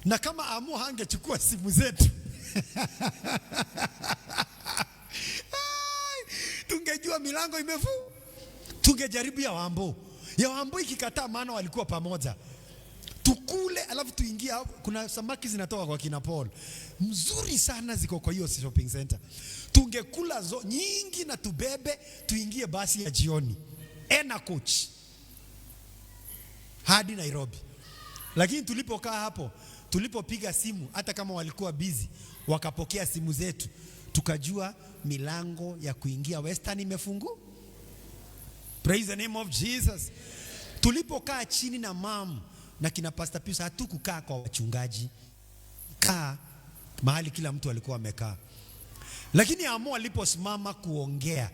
Na kama Amo hangechukua simu zetu tungejua milango imefungwa. Tungejaribu ya Wambo ikikataa, maana walikuwa pamoja. Tukule alafu tuingie. Kuna samaki zinatoka kwa kina Paul mzuri sana, ziko kwa hiyo shopping center. Tungekula nyingi na tubebe tuingie basi ya jioni ena coach hadi Nairobi. Lakini tulipokaa hapo, tulipopiga simu, hata kama walikuwa busy, wakapokea simu zetu, tukajua milango ya kuingia Western imefungu. Praise the name of Jesus. Tulipokaa chini na mam na kina Pastor Pius, hatukukaa kwa wachungaji, kaa mahali kila mtu alikuwa amekaa. Lakini Amo aliposimama kuongea,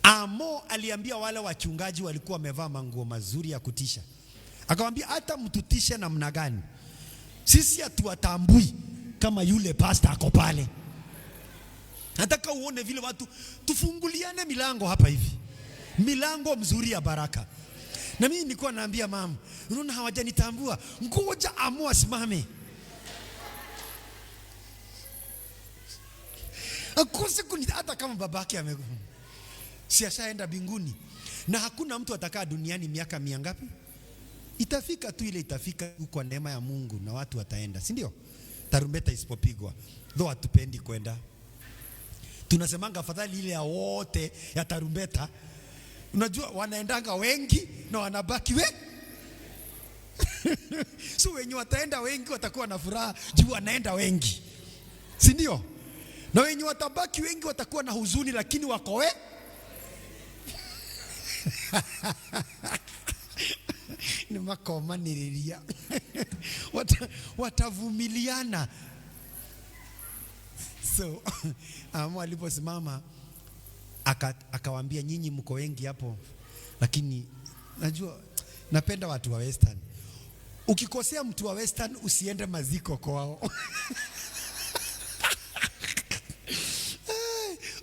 Amo aliambia wale wachungaji walikuwa wamevaa manguo mazuri ya kutisha, akamwambia hata mtutishe namna gani, sisi hatuwatambui kama yule pastor ako pale. Nataka uone vile watu tufunguliane milango hapa hivi, milango mzuri ya baraka. Na mimi nilikuwa naambia mama, unaona hawajanitambua, ngoja Amo asimame. Akose hata kama babake si ashaenda mbinguni, na hakuna mtu atakaa duniani miaka miangapi. Itafika tu ile itafika kwa neema ya Mungu na watu wataenda, si ndio? Tarumbeta isipopigwa, though hatupendi kwenda. Tunasemanga afadhali ile ya wote ya tarumbeta. Unajua wanaendanga wengi na wanabaki so wenye wataenda wengi watakuwa na furaha juu wanaenda wengi, si ndio? Na wenye watabaki wengi watakuwa na huzuni, lakini wako ni makoma nililia. Watavumiliana. So Amo aliposimama akawaambia, nyinyi mko wengi hapo, lakini najua napenda watu wa Western. Ukikosea mtu wa Western usiende maziko kwao.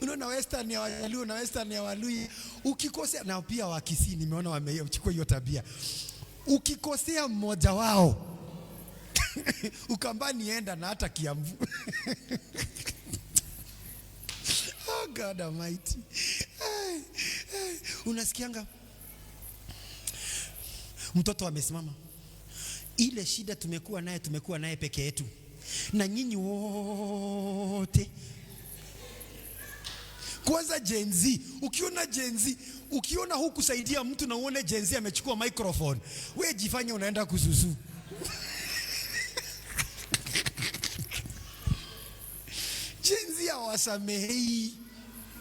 Unaona Western ya Wajaluo na Western ya Waluhya, ukikosea, na pia wa Kisii nimeona wamechukua hiyo tabia. Ukikosea mmoja wao ukambani enda na hata Kiambu. Oh God Almighty. Unasikianga mtoto amesimama, ile shida tumekuwa naye peke yetu, na nyinyi wote. Kwanza Gen Z, ukiona Gen Z, ukiona huku saidia mtu na uone Gen Z amechukua microphone, wewe jifanye unaenda kuzuzu. Gen Z hawasamehei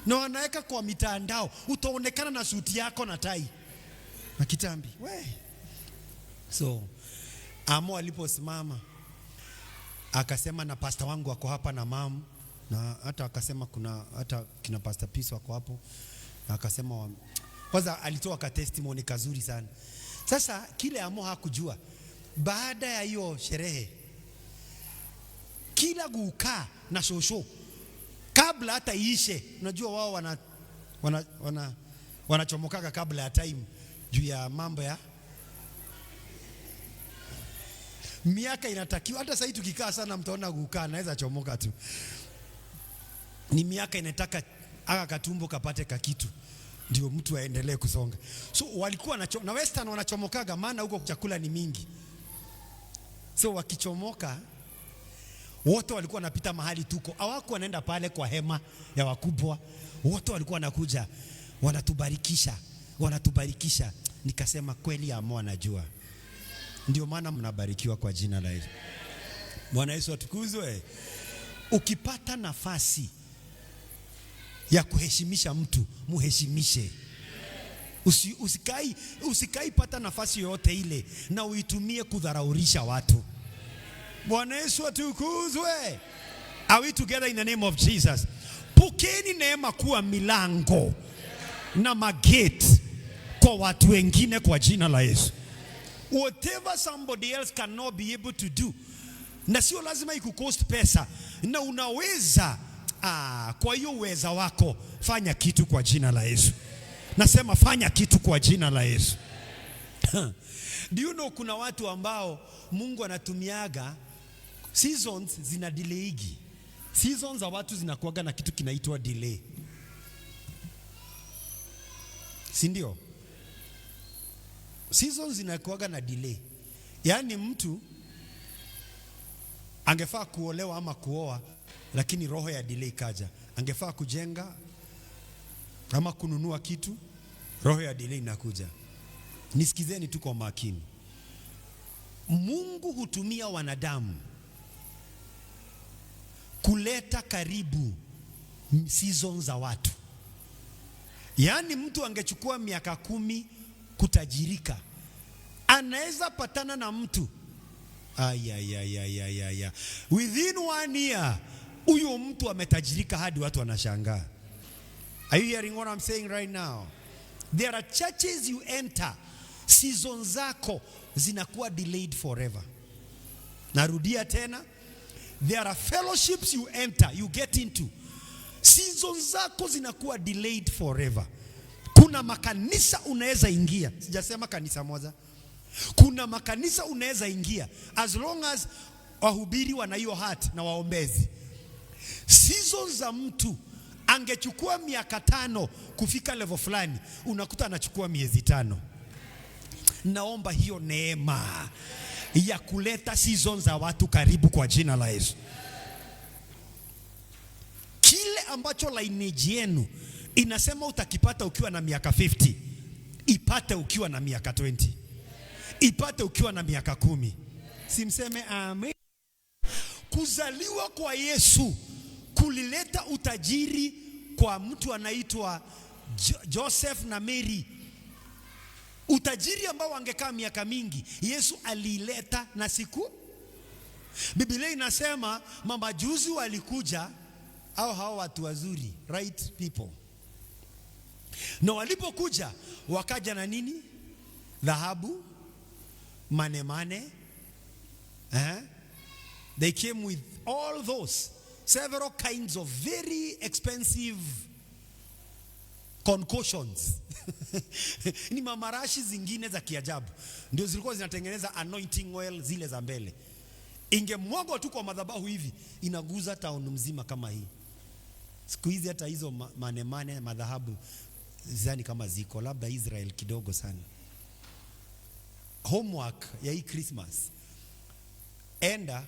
na wanaweka kwa mitandao, utaonekana na suti yako na tai na kitambi. So Amo aliposimama akasema, na pastor wangu wako hapa na mam, na hata akasema kuna hata kina Pastor Pius wako hapo, na akasema kwanza alitoa ka testimony kazuri sana. Sasa kile Amo hakujua, baada ya hiyo sherehe kila guka na shosho kabla hata iishe, unajua wao wanachomokaga kabla ya time juu ya mambo ya miaka inatakiwa. Hata sasa tukikaa sana mtaona guka anaweza chomoka tu, ni miaka inataka aka katumbo kapate kakitu ndio mtu aendelee kusonga. So walikuwa na Western wanachomokaga, maana huko chakula ni mingi. So wakichomoka wote walikuwa wanapita mahali tuko, hawako wanaenda pale kwa hema ya wakubwa. Wote walikuwa wanakuja wanatubarikisha. Nikasema kweli Amo anajua. Ndio maana mnabarikiwa kwa jina la Yesu. Bwana Yesu atukuzwe. Ukipata nafasi ya kuheshimisha mtu, muheshimishe. Usikai pata nafasi yoyote ile na uitumie kudharaulisha watu. Bwana Yesu atukuzwe. Are we together in the name of Jesus? Pokeni neema kuwa milango na magate kwa watu wengine kwa jina la Yesu. Whatever somebody else cannot be able to do, na sio lazima ikukost pesa, na unaweza kwa hiyo uweza wako fanya kitu kwa jina la Yesu. Nasema fanya kitu kwa jina la Yesu. Do you know kuna watu ambao Mungu anatumiaga seasons zina delayigi. Seasons za watu zinakuaga na kitu kinaitwa delay. Si ndio? Seasons zinakuaga na delay. Yaani mtu angefaa kuolewa ama kuoa, lakini roho ya delay kaja. Angefaa kujenga ama kununua kitu, roho ya delay inakuja. Nisikizeni tu kwa makini. Mungu hutumia wanadamu kuleta karibu seasons za watu. Yaani mtu angechukua miaka 10 kutajirika, anaweza patana na mtu within 1 year huyo mtu ametajirika hadi watu wanashangaa. Are you hearing what I'm saying right now? There are churches you enter, seasons zako zinakuwa delayed forever. Narudia tena, there are fellowships you enter, you get into, seasons zako zinakuwa delayed forever. Kuna makanisa unaweza ingia, sijasema kanisa moja. Kuna makanisa unaweza ingia as long as wahubiri wana hiyo heart na waombezi. Seasons za mtu angechukua miaka 5 kufika level fulani, unakuta anachukua miezi 5. Naomba hiyo neema ya kuleta seasons za watu karibu kwa jina la Yesu. Kile ambacho lineage yenu inasema utakipata ukiwa na miaka 50, ipate ukiwa na miaka 20. Ipate ukiwa na miaka 10. Simseme amen. Kuzaliwa kwa Yesu kulileta utajiri kwa mtu anaitwa Joseph na Mary. Utajiri ambao wangekaa miaka mingi, Yesu alileta na siku. Biblia inasema mamajuzi walikuja, au hao watu wazuri, right people. Na walipokuja wakaja na nini? Dhahabu, manemane. They came with all those several kinds of very expensive concoctions. Ni mamarashi zingine za kiajabu ndio zilikuwa zinatengeneza anointing oil zile za mbele. Ingemwagwa tu kwa madhabahu hivi, inaguza town mzima kama hii. Siku hizi hata hizo manemane madhahabu zani kama ziko, labda Israel kidogo sana. Homework ya hii Christmas, enda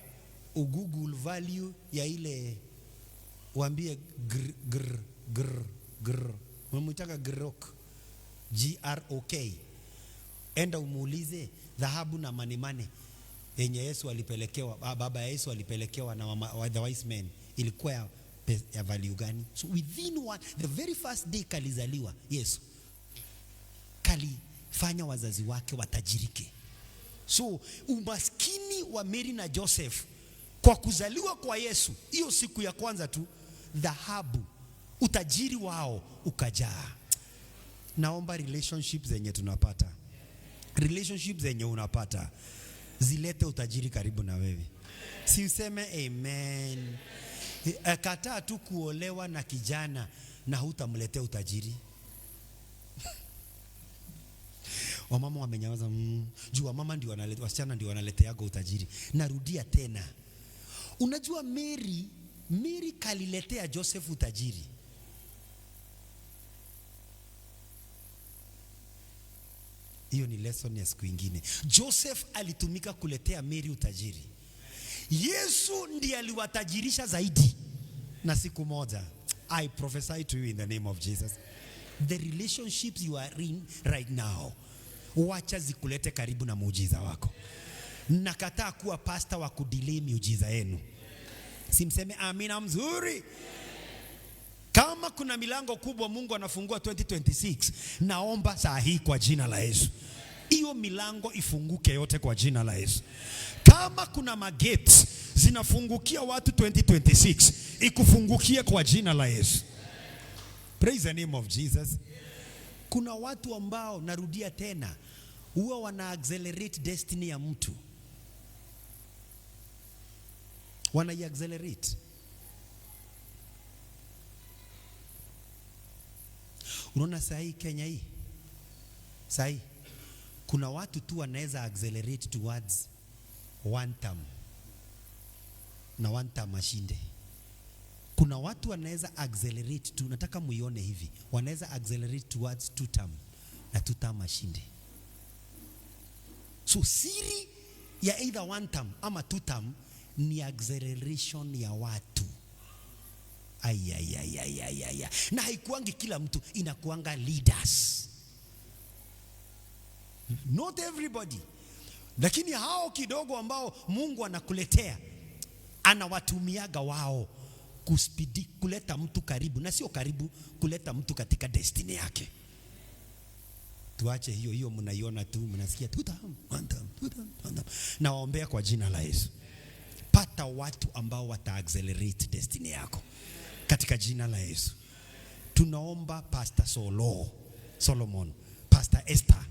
Google value ya ile, waambie mumutaka grok, G-R-O-K. Enda umuulize dhahabu na manemane yenye Yesu alipelekewa, baba ya Yesu alipelekewa na the wise men, ilikuwa ya value gani? So within the very first day kalizaliwa Yesu, kalifanya wazazi wake watajirike. So umaskini wa Mary na Joseph kwa kuzaliwa kwa Yesu, hiyo siku ya kwanza tu, dhahabu, utajiri wao ukajaa. Naomba relationships zenye tunapata, relationships zenye unapata, zilete utajiri karibu na wewe. Si useme amen. Kataa tu kuolewa na kijana na hutamletea utajiri. Wamama wamenyawaza, jua mama ndio wanaleta, wasichana ndio wanaleteaga utajiri. Narudia tena. Unajua Mary kaliletea Joseph utajiri. Hiyo ni lesson ya siku nyingine. Joseph alitumika kuletea Mary utajiri. Yesu ndiye aliwatajirisha zaidi. Na siku moja, I prophesy to you in the name of Jesus, the relationships you are in right now, wacha zikulete karibu na muujiza wako. Nakataa kuwa pastor wa kudelay miujiza yenu. Simseme amina mzuri. Kama kuna milango kubwa Mungu anafungua 2026, naomba saa hii kwa jina la Yesu, hiyo milango ifunguke yote kwa jina la Yesu. Kama kuna magates zinafungukia watu 2026, ikufungukie kwa jina la Yesu. Praise the name of Jesus. Kuna watu ambao, narudia tena, huwa wana accelerate destiny ya mtu. Wana accelerate. Unaona sahi Kenya hii? Sahi kuna watu tu wanaweza accelerate towards one term na one term mashinde. Kuna watu wanaweza accelerate tu, nataka muione hivi, wanaweza accelerate towards two term na two term mashinde. So siri ya either one term ama two term ni acceleration ya watu. Ay. Na haikuangi kila mtu, inakuanga leaders. Not everybody. Lakini hao kidogo ambao Mungu anakuletea, anawatumiaga wao kuspidi kuleta mtu karibu, na sio karibu, kuleta mtu katika destiny yake. Tuache hiyo mnaiona tu, mnasikia tutam. Na waombea kwa jina la Yesu. Pata watu ambao wata accelerate destiny yako katika jina la Yesu. Tunaomba Pastor Solomon, Pastor Esther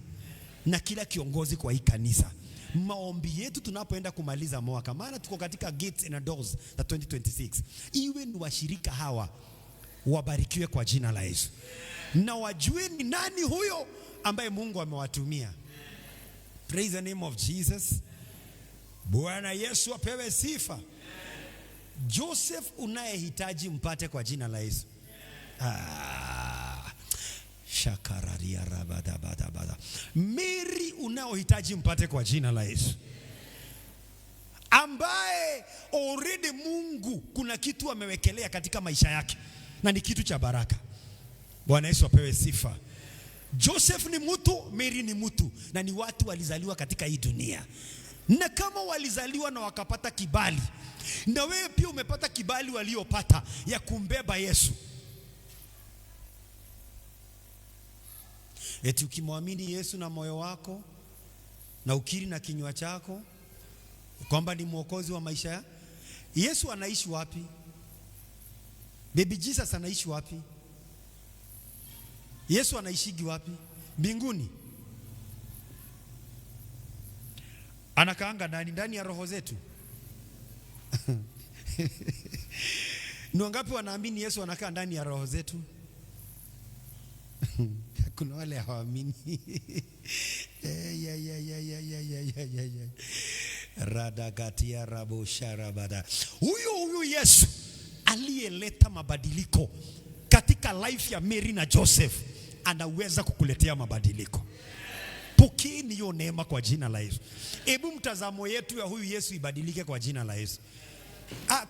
na kila kiongozi kwa hii kanisa. Maombi yetu tunapoenda kumaliza mwaka, maana tuko katika gates and doors za 2026, iwe ni washirika hawa wabarikiwe kwa jina la Yesu, na wajue ni nani huyo ambaye Mungu amewatumia. Praise the name of Jesus. Bwana Yesu apewe sifa. Joseph unayehitaji mpate kwa jina la Yesu. Shakararia rabada. Mary unaohitaji mpate kwa jina la Yesu, ambaye already Mungu kuna kitu amewekelea katika maisha yake na ni kitu cha baraka. Bwana Yesu apewe sifa. Joseph ni mtu, Mary ni mtu, na ni watu walizaliwa katika hii dunia. Na kama walizaliwa na wakapata kibali, na wewe pia umepata kibali waliopata ya kumbeba Yesu. Eti ukimwamini Yesu na moyo wako na ukiri na kinywa chako kwamba ni mwokozi wa maisha ya Yesu, anaishi wapi? Baby Jesus anaishi wapi? Yesu anaishigi wapi? Mbinguni. Anakaanga ndani ya roho zetu. Ni wangapi wanaamini Yesu anakaa ndani ya roho zetu? Kuna wale hawaamini. Radagatia rabo sharabada. Huyu Yesu aliyeleta mabadiliko katika life ya Mary na Joseph anaweza kukuletea mabadiliko. Pokeeni hiyo neema kwa jina la Yesu. Hebu mtazamo yetu ya huyu Yesu ibadilike kwa jina la Yesu.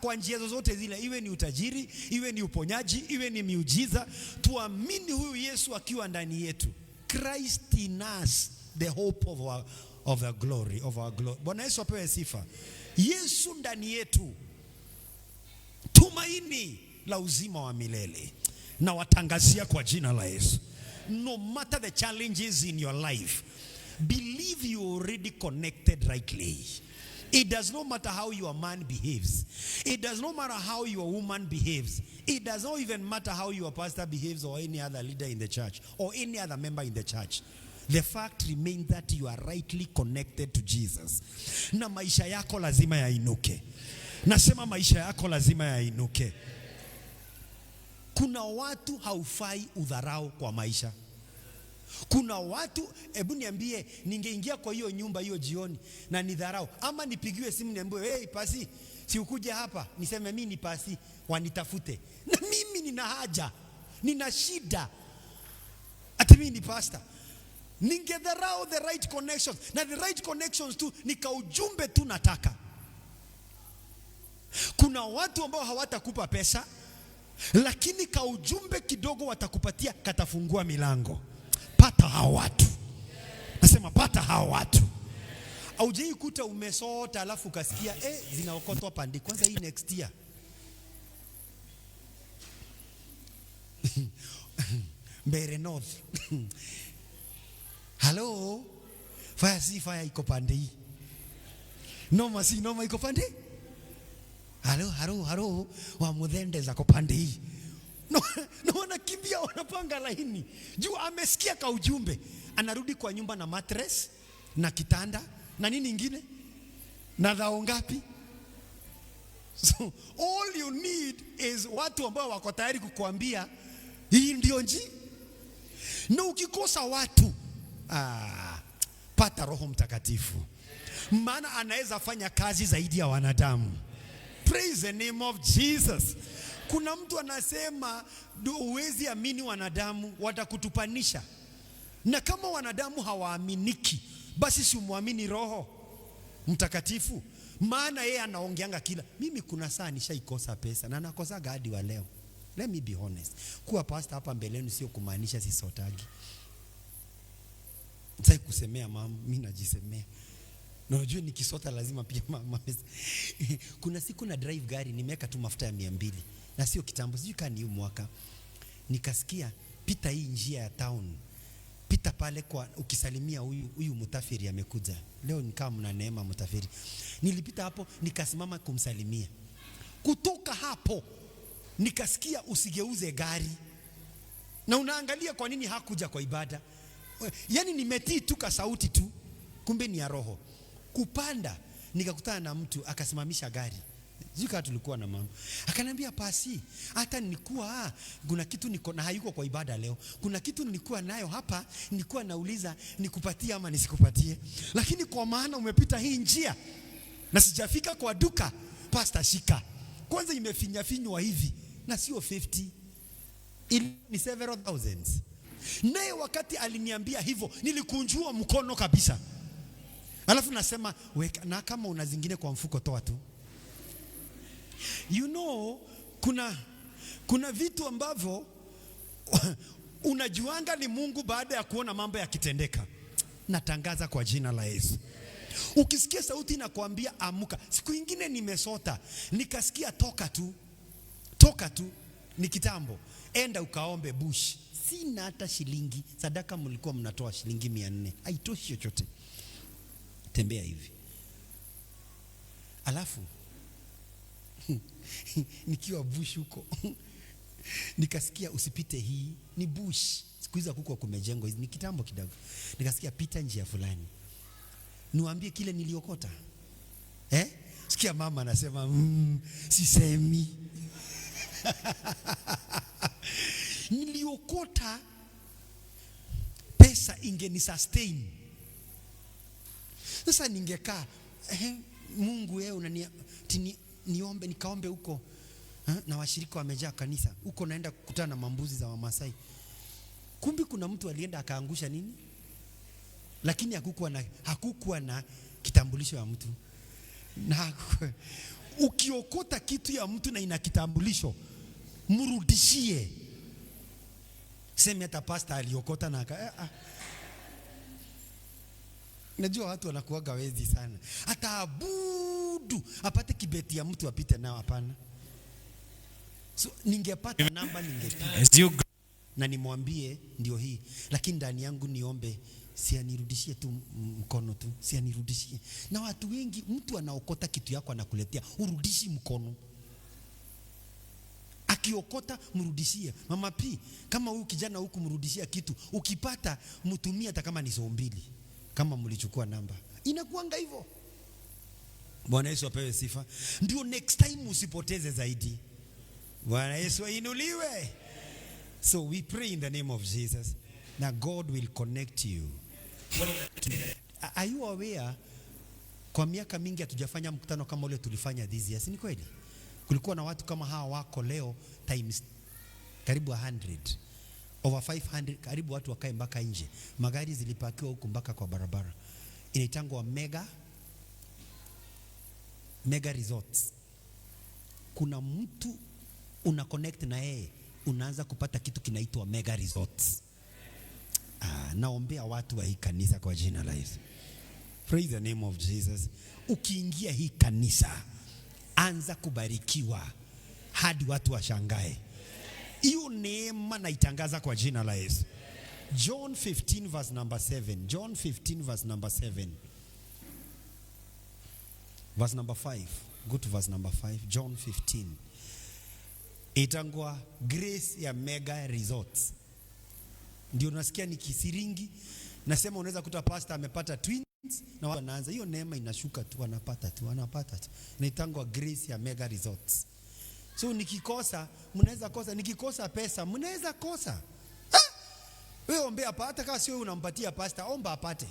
Kwa njia zozote zile, iwe ni utajiri, iwe ni uponyaji, iwe ni miujiza, tuamini huyu Yesu akiwa ndani yetu. Christ in us, the hope of our glory. Bwana Yesu apewe sifa. Yesu ndani yetu, tumaini la uzima wa milele. Na watangazia kwa jina la Yesu. No matter the challenges in your life, believe you already connected rightly. It does not matter how your man behaves. It does not matter how your woman behaves. It does not even matter how your pastor behaves or any other leader in the church or any other member in the church. The fact remains that you are rightly connected to Jesus. Na maisha yako lazima yainuke. Nasema maisha yako lazima yainuke. Kuna watu haufai udharau kwa maisha. Kuna watu, hebu niambie, ningeingia kwa hiyo nyumba hiyo jioni na nidharau, ama nipigiwe simu niambiwe, hey Pasi, si ukuje hapa, niseme mimi ni Pasi, wanitafute. Na mimi nina haja, nina shida, ati mimi ni pastor. Ningedharau the right connections. Na the right connections tu, nikaujumbe tu nataka. Kuna watu ambao hawatakupa pesa, lakini kaujumbe kidogo watakupatia, katafungua milango. Pata hao watu. Sema pata hao watu. Haujai kuta umesota alafu ukasikia zinaokotwa pande kwanza hii next year. Mbere North. Hello. Fire iko pande hii. Noma iko pande. Halo. Wa Muthende za kopande hii. No wanakimbia wanapanga laini. Juu amesikia ka ujumbe. Anarudi kwa nyumba na mattress na kitanda na nini ingine? Na dhao ngapi? So all you need is watu ambao wako tayari kukuambia hii ndio njia. Na ukikosa watu, pata Roho Mtakatifu. Maana anaweza fanya kazi zaidi ya wanadamu. Praise the name of Jesus. Kuna mtu anasema huwezi amini wanadamu watakutupanisha. Na kama wanadamu hawaaminiki, basi si muamini Roho Mtakatifu. Maana yeye anaongeanga kila. Mimi kuna saa nishaikosa pesa na nakosa hadi wa leo. Let me be honest. Kuwa pastor hapa mbeleni sio kumaanisha sisotagi. Sasa kusemea mama, mimi najisemea. Na unajua nikisota lazima pia mama. Kuna siku na drive gari nimeweka tu mafuta ya 200 na sio kitambo, sijui kama ni mwaka. Nikasikia pita hii njia ya town. Pita pale kwa ukisalimia huyu mtafiri amekuja. Leo nikaa mna neema mtafiri. Nilipita hapo nikasimama kumsalimia. Kutoka hapo nikasikia usigeuze gari. Na unaangalia kwa nini hakuja kwa ibada. Yaani nimetii tu ka sauti tu. Kumbe ni ya Roho. Kupanda nikakutana na mtu akasimamisha gari. Zika tulikuwa na mama. Akaniambia pasi, hata nilikuwa kuna kitu niko na hayuko kwa ibada leo. Kuna kitu nilikuwa nayo hapa, nilikuwa nauliza nikupatie ama nisikupatie. Lakini kwa maana umepita hii njia na sijafika kwa duka, pastor shika. Kwanza imefinywa hivi na sio 50. Ni several thousands. Naye wakati aliniambia hivyo, nilikunjua mkono kabisa. Alafu nasema, weka na kama una zingine kwa mfuko toa tu. You know, kuna vitu ambavyo unajuanga ni Mungu baada ya kuona mambo yakitendeka. Natangaza kwa jina la Yesu. Ukisikia sauti inakwambia amuka. Siku nyingine nimesota, nikasikia toka tu, ni kitambo. Enda ukaombe bush. Sina hata shilingi. Sadaka mlikuwa mnatoa shilingi 400. Haitoshi chochote. Tembea hivi. Alafu nikiwa bush huko nikasikia usipite hii ni bush. Siku hizo kuko kumejengwa ni kitambo kidogo. Nikasikia pita njia fulani. Niwaambie kile niliokota. Sikia mama anasema sisemi. Niliokota pesa ingeni sustain. Sasa ningekaa Mungu wewe niombe nikaombe huko na washirika wamejaa kanisa huko, naenda kukutana na mambuzi za Wamasai. Kumbi kuna mtu alienda akaangusha nini, lakini hakukuwa na kitambulisho ya mtu. Na ukiokota kitu ya mtu na ina kitambulisho, mrudishie. Sema hata pastor aliokota na najua watu wanakuaga wezi sana. Hata abudu apate kibeti ya mtu apite nao, hapana. So ningepata namba ningepiga na nimwambie ndio hii, lakini ndani yangu niombe sianirudishie tu mkono tu, sianirudishie. Na watu wengi mtu anaokota kitu yako anakuletea, urudishi mkono. Akiokota mrudishie. Mama P, kama huyu kijana huku mrudishia kitu, ukipata mtumie hata kama ni 200. Kama mlichukua namba. Inakuanga hivyo. Bwana Yesu apewe sifa. Ndio next time usipoteze zaidi. Bwana Yesu ainuliwe. So we pray in the name of Jesus. Now God will connect you. Are you aware, kwa miaka mingi hatujafanya mkutano kama ule tulifanya this year? Si ni kweli? Kulikuwa na watu kama hawa wako leo times karibu 100. Over 500, karibu watu wakae mpaka nje. Magari zilipakiwa huku mpaka kwa barabara. Inaitangwa mega resorts. Kuna mtu una connect na yeye, unaanza kupata kitu kinaitwa mega resorts. Naombea watu wa hii kanisa kwa jina la Yesu. Praise the name of Jesus. Ukiingia hii kanisa, anza kubarikiwa hadi watu washangae. Hiyo neema naitangaza kwa jina la Yesu. John 15 verse number 7. John 15 verse number 7. Verse number 5. Go to verse number 5. John 15. Itangwa Grace ya Mega Resorts. Ndio nasikia ni kisiringi. Nasema unaweza kuta pastor amepata twins na wanaanza hiyo neema inashuka tu, anapata tu. Na itangwa Grace ya Mega Resorts. So nikikosa, mnaweza kosa, nikikosa pesa, mnaweza kosa. Wewe ombea hata kama sio unampatia pastor, omba apate.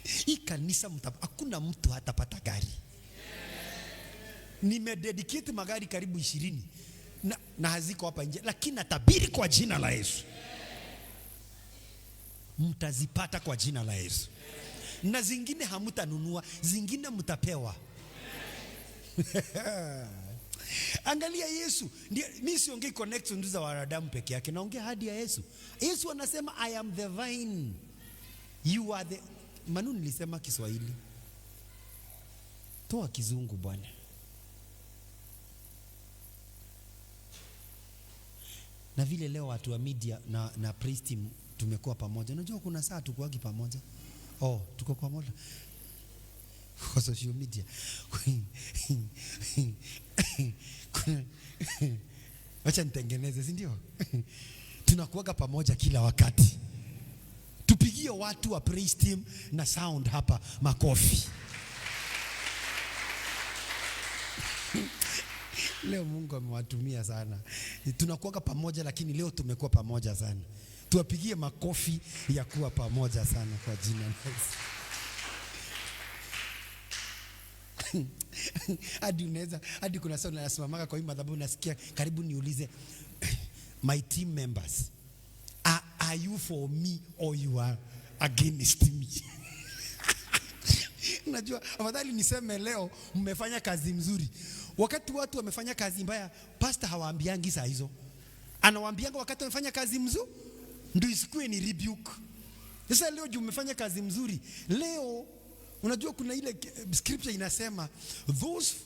Hii kanisa hakuna mtu hatapata gari. Nimededicate magari karibu 20 na haziko hapa nje, lakini natabiri kwa jina la Yesu mtazipata kwa jina la Yesu. Na zingine hamutanunua, zingine mtapewa. Angalia Yesu, mimi siongei connections za wanadamu peke yake, naongea hadi ya Yesu. Yesu anasema I am the vine, you are the... Manu nilisema Kiswahili, toa kizungu bwana. Na vile leo watu wa media na praise team tumekuwa pamoja. Unajua kuna saa tukuagi pamoja. Tuko pamoja kwa social media. Wacha nitengeneze, si ndio? Tunakuaga pamoja kila wakati. Tupigie watu wa praise team na sound hapa makofi. Leo Mungu amewatumia sana. Tunakuwa pamoja, lakini leo tumekuwa pamoja sana. Tuwapigie makofi ya kuwa pamoja sana kwa jina la Yesu. Hadi kuna saa nasimamaka kwa hii madhabahu nasikia karibu niulize my team members, are you for me or you are against me? Unajua afadhali niseme leo mmefanya kazi mzuri. Wakati watu wamefanya kazi mbaya, pastor hawaambiangi saa hizo. Anawaambianga wakati wamefanya kazi mzuri ndio isikue ni rebuke. Sasa leo juu umefanya kazi mzuri, leo unajua kuna ile scripture inasema those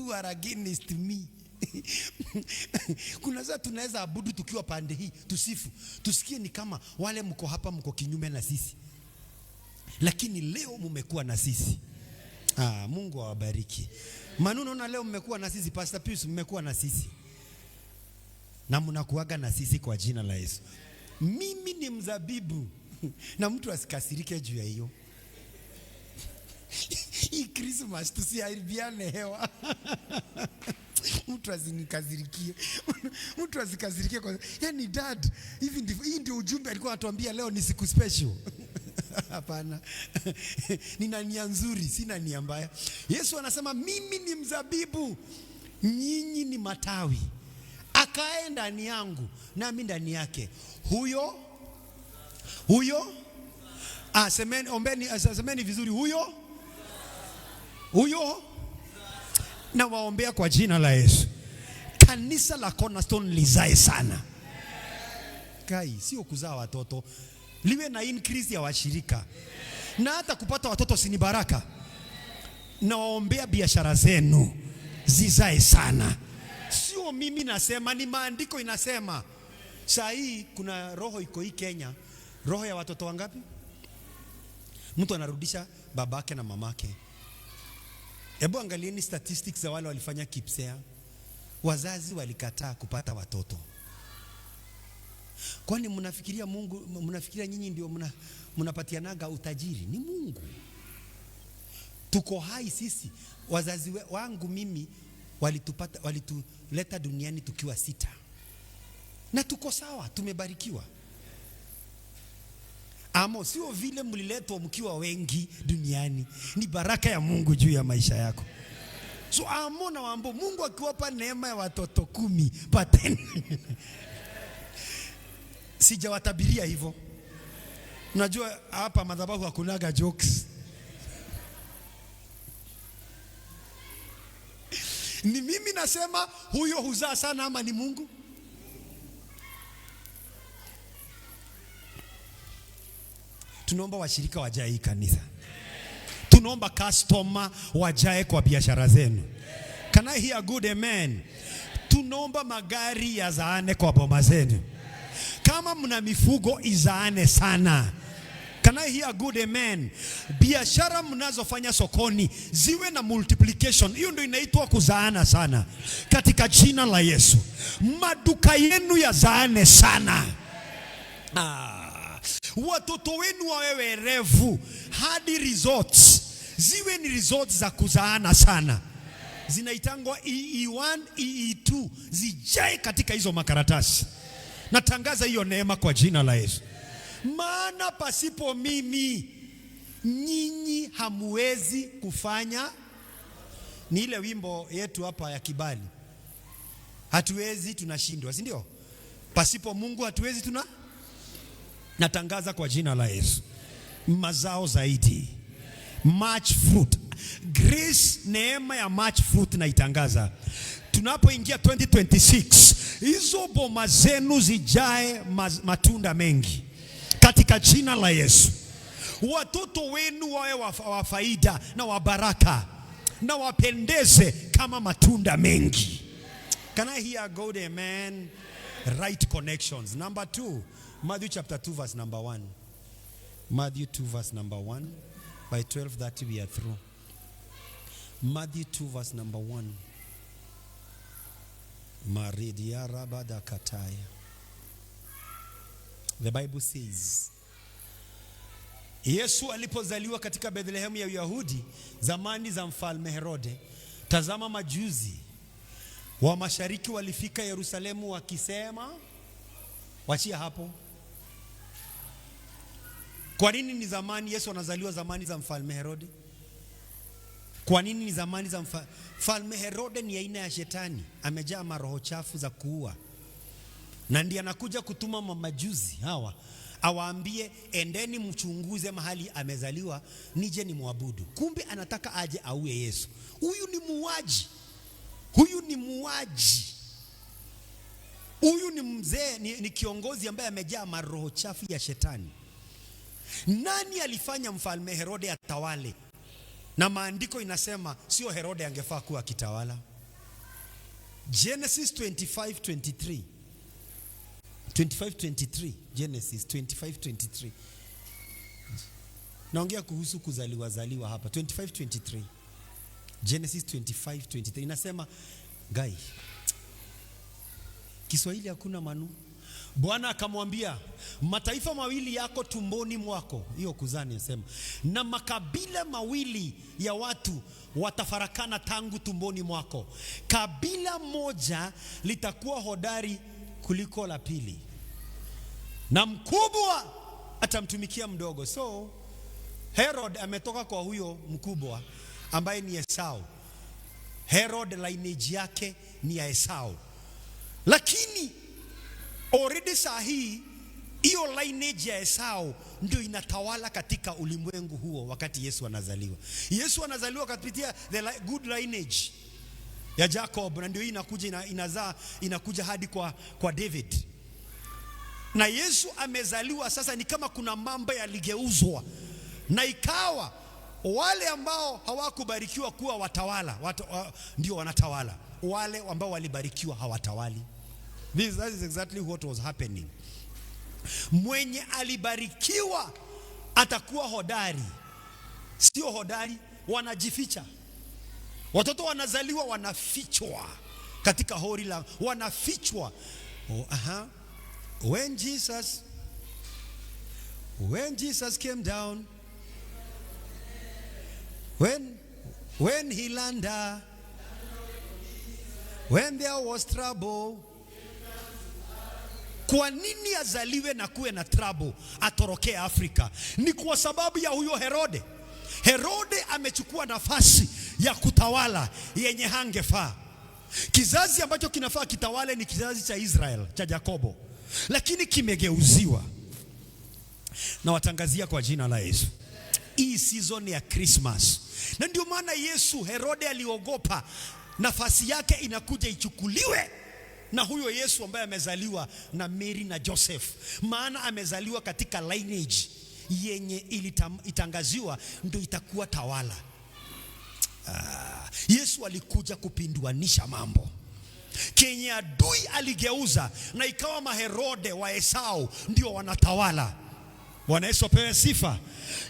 who are against me. Kuna saa tunaweza abudu tukiwa pande hii, tusifu, tusikie ni kama wale mko hapa mko kinyume na sisi, lakini leo mmekuwa na sisi. Mungu awabariki. Manuno na leo mmekuwa na sisi, Pastor Pius mmekuwa na sisi, na mnakuaga na sisi kwa jina la Yesu. Mimi ni mzabibu na mtu asikasirike juu ya hiyo. Hii Christmas tusiharibiane hewa. Mtu azinikasirikie. Mtu asikasirikie kwa yani dad, hii ndio ujumbe alikuwa anatuambia leo ni siku special. Hapana. Nina nia nzuri, sina nia mbaya. Yesu anasema mimi ni mzabibu, nyinyi ni matawi. Akae ndani yangu nami ndani yake. Huyo semeni vizuri, huyo na waombea kwa jina la Yesu. Kanisa la Cornerstone lizae sana. Kai, sio kuzaa watoto, liwe na increase ya washirika. Na hata kupata watoto si ni baraka. Na waombea biashara zenu zizae sana. Sio mimi nasema, ni maandiko inasema. Saa hii kuna roho iko hii Kenya. Roho ya watoto wangapi? Mtu anarudisha babake na mamake. Hebu angalieni statistics za wale walifanya KIPSEA. Wazazi walikataa kupata watoto. Kwani mnafikiria Mungu, mnafikiria nyinyi ndio mnapatianaga utajiri? Ni Mungu. Tuko hai sisi. Wazazi wangu mimi walituleta duniani tukiwa 6. Na tuko sawa, tumebarikiwa. Amo sio vile mliletwa mkiwa wengi duniani, ni baraka ya Mungu juu ya maisha yako. So amo na wambo, Mungu akiwapa neema ya watoto 10 pateni. Sijawatabiria hivyo. Unajua hapa madhabahu hakunaga jokes. Ni mimi nasema huyo huzaa sana ama ni Mungu? Tunaomba washirika wajae hii kanisa. Tunaomba customer wajae kwa biashara zenu. Can I hear good amen? Tunaomba magari yazaane kwa boma zenu. Kama mna mifugo izaane sana. Can I hear good amen? Biashara mnazofanya sokoni ziwe na multiplication. Hiyo ndio inaitwa kuzaana sana. Katika jina la Yesu. Maduka yenu yazaane sana. Watoto wenu wawe werevu hadi resorts. Ziwe ni resorts za kuzaana sana. Zinaitangwa EE1, EE2. Zijae katika hizo makaratasi. Natangaza hiyo neema kwa jina la Yesu. Maana pasipo mimi nyinyi hamuwezi kufanya. Ni ile wimbo yetu hapa ya Kibali. Hatuwezi, tunashindwa, si ndio? Pasipo Mungu hatuwezi, Natangaza kwa jina la Yesu. Mazao zaidi. Much fruit. Grace, neema ya much fruit naitangaza. Tunapoingia 2026, hizo boma zenu zijae matunda mengi. Katika jina la Yesu. Watoto wenu wawe wa faida na wa baraka. Na wapendeze kama matunda mengi. Can I hear God amen? Right connections. Number 2. Matthew chapter 2 verse number 1. Matthew 2 verse number 1. By 12:30 we are through. Matthew 2 verse number 1. Maridia rabada kataya. The Bible says, Yesu alipozaliwa katika Bethlehemu ya Uyahudi zamani za mfalme Herode, tazama majuzi wa mashariki walifika Yerusalemu wakisema, wachia hapo. Kwa nini ni zamani? Yesu anazaliwa zamani za mfalme Herode. Kwa nini ni zamani za mfalme Herode? Ni aina ya shetani, amejaa maroho chafu za kuua. Na ndiye anakuja kutuma mamajuzi hawa awaambie, endeni mchunguze mahali amezaliwa nije ni muabudu. Kumbe anataka aje auwe Yesu. Huyu ni muuaji. Huyu ni muuaji. Huyu ni mzee, ni kiongozi ambaye amejaa maroho chafu ya shetani. Nani alifanya mfalme Herode atawale? Na maandiko inasema sio Herode angefaa kuwa kitawala. Genesis 25:23. 25:23. Genesis 25:23. Naongea kuhusu kuzaliwa hapa. 25:23. Genesis 25:23 inasema, guy, Kiswahili hakuna manu. Bwana akamwambia, mataifa mawili yako tumboni mwako. Hiyo kuzani nasema. Na makabila mawili ya watu watafarakana tangu tumboni mwako. Kabila moja litakuwa hodari kuliko la pili, na mkubwa atamtumikia mdogo. So Herod ametoka kwa huyo mkubwa ambaye ni Esau. Herod lineage yake ni ya Esau. Lakini already sahi hiyo lineage ya Esau ndio inatawala katika ulimwengu huo wakati Yesu anazaliwa. Yesu anazaliwa kupitia the good lineage ya Jacob, na ndio inakuja inakuja hadi kwa David. Na Yesu amezaliwa sasa, ni kama kuna mambo yaligeuzwa, na ikawa wale ambao hawakubarikiwa kuwa watawala ndio wanatawala. Wale ambao walibarikiwa hawatawali. That is exactly what was happening. Mwenye alibarikiwa atakuwa hodari. Sio hodari, wanajificha. Watoto wanazaliwa wanafichwa katika hori la wanafichwa. When Jesus came down, when he landed, when there was trouble. Kwa nini azaliwe na kuwe na trouble atorokee Afrika? Ni kwa sababu ya huyo Herode. Herode amechukua nafasi ya kutawala yenye hangefaa. Kizazi ambacho kinafaa kitawale ni kizazi cha Israel, cha Yakobo, lakini kimegeuziwa. Na watangazia kwa jina la Yesu, hii season ya Christmas. Na ndio maana Yesu, Herode aliogopa nafasi yake inakuja ichukuliwe na huyo Yesu ambaye amezaliwa na Mary na Joseph. Maana amezaliwa katika lineage yenye itangaziwa ndio itakuwa tawala. Yesu alikuja kupinduanisha mambo. Kenye adui aligeuza na ikawa maherode wa Esau ndio wanatawala. Bwana Yesu apewe sifa.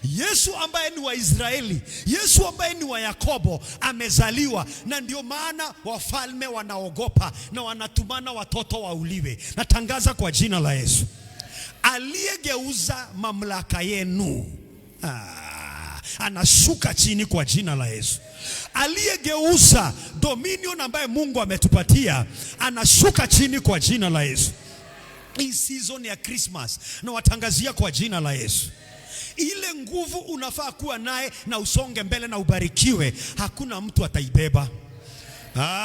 Yesu ambaye ni wa Israeli, Yesu ambaye ni wa Yakobo amezaliwa, na ndio maana wafalme wanaogopa na wanatumana watoto wauliwe. Natangaza kwa jina la Yesu, aliyegeuza mamlaka yenu anashuka chini kwa jina la Yesu. Aliyegeuza dominion ambaye Mungu ametupatia anashuka chini kwa jina la Yesu. Hii season ya Christmas na watangazia kwa jina la Yesu, ile nguvu unafaa kuwa naye na usonge mbele na ubarikiwe, hakuna mtu ataibeba.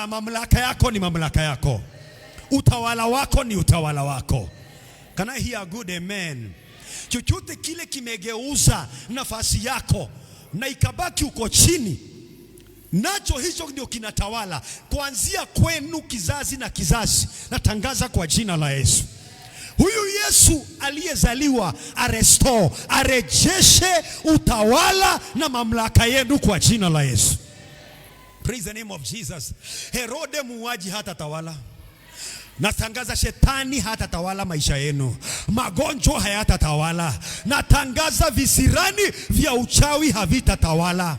Mamlaka yako ni mamlaka yako, utawala wako ni utawala wako. Can I hear a good amen? Chochote kile kimegeuza nafasi yako na ikabaki uko chini, nacho hicho ndio kinatawala kuanzia kwenu kizazi na kizazi. Natangaza kwa jina la Yesu, huyu Yesu aliyezaliwa arejeshe utawala na mamlaka yenu kwa jina la Yesu. Praise the name of Jesus. Herode muuaji hata tawala. Natangaza shetani hata tawala maisha yenu. Magonjwa hayata tawala. Natangaza visirani vya uchawi havita tawala.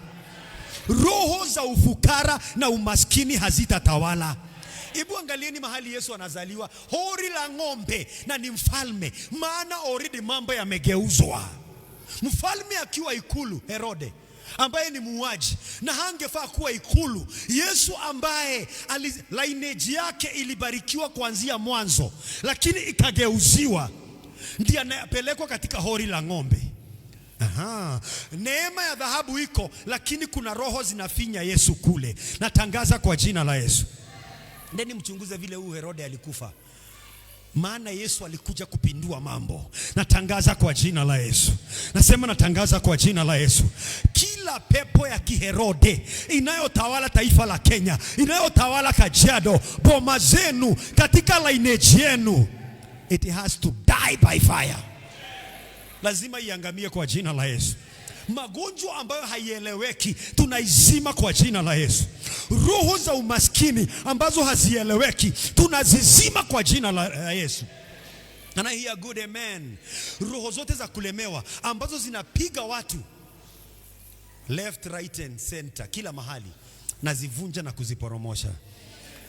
Roho za ufukara na umaskini hazita tawala. Ibu angalieni mahali Yesu anazaliwa, hori la ng'ombe, na ni mfalme. Maana already mambo yamegeuzwa. Mfalme akiwa ikulu, Herode ambaye ni muuaji na hangefaa kuwa ikulu. Yesu ambaye lineage yake ilibarikiwa kuanzia mwanzo, lakini ikageuziwa, ndiye anapelekwa katika hori la ng'ombe. Neema ya dhahabu iko, lakini kuna roho zinafinya Yesu kule. Natangaza kwa jina la Yesu. Ndeni mchunguze vile huyu Herode alikufa, maana Yesu alikuja kupindua mambo. Natangaza kwa jina la Yesu. Nasema natangaza kwa jina la Yesu, kila pepo ya kiherode inayotawala taifa la Kenya, inayotawala Kajiado, boma zenu, katika lineage yenu, it has to die by fire. Lazima iangamie kwa jina la Yesu. Magonjwa ambayo haieleweki tunaizima kwa jina la Yesu. Roho za umaskini ambazo hazieleweki tunazizima kwa jina la Yesu. And I hear good amen. Roho zote za kulemewa ambazo zinapiga watu left, right and center, kila mahali, nazivunja na kuziporomosha.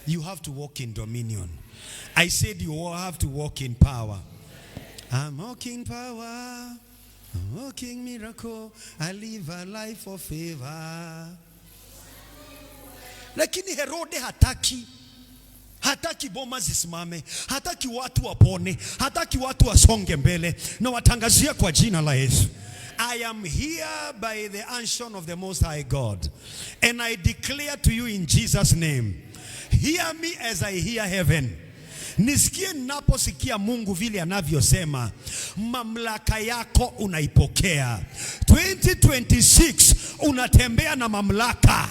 You have to walk in dominion. I said you have to walk in power. I'm walking power, I'm walking miracle, I live a life of favor. Lakini Herode hataki boma zisimame, hataki watu wapone, hataki watu wasonge mbele. Na watangazia kwa jina la Yesu, I am here by the unction of the Most High God, and I declare to you in Jesus' name, hear me as I hear heaven. Nisikie ninaposikia Mungu vile anavyosema. Mamlaka yako unaipokea. 2026 unatembea na mamlaka,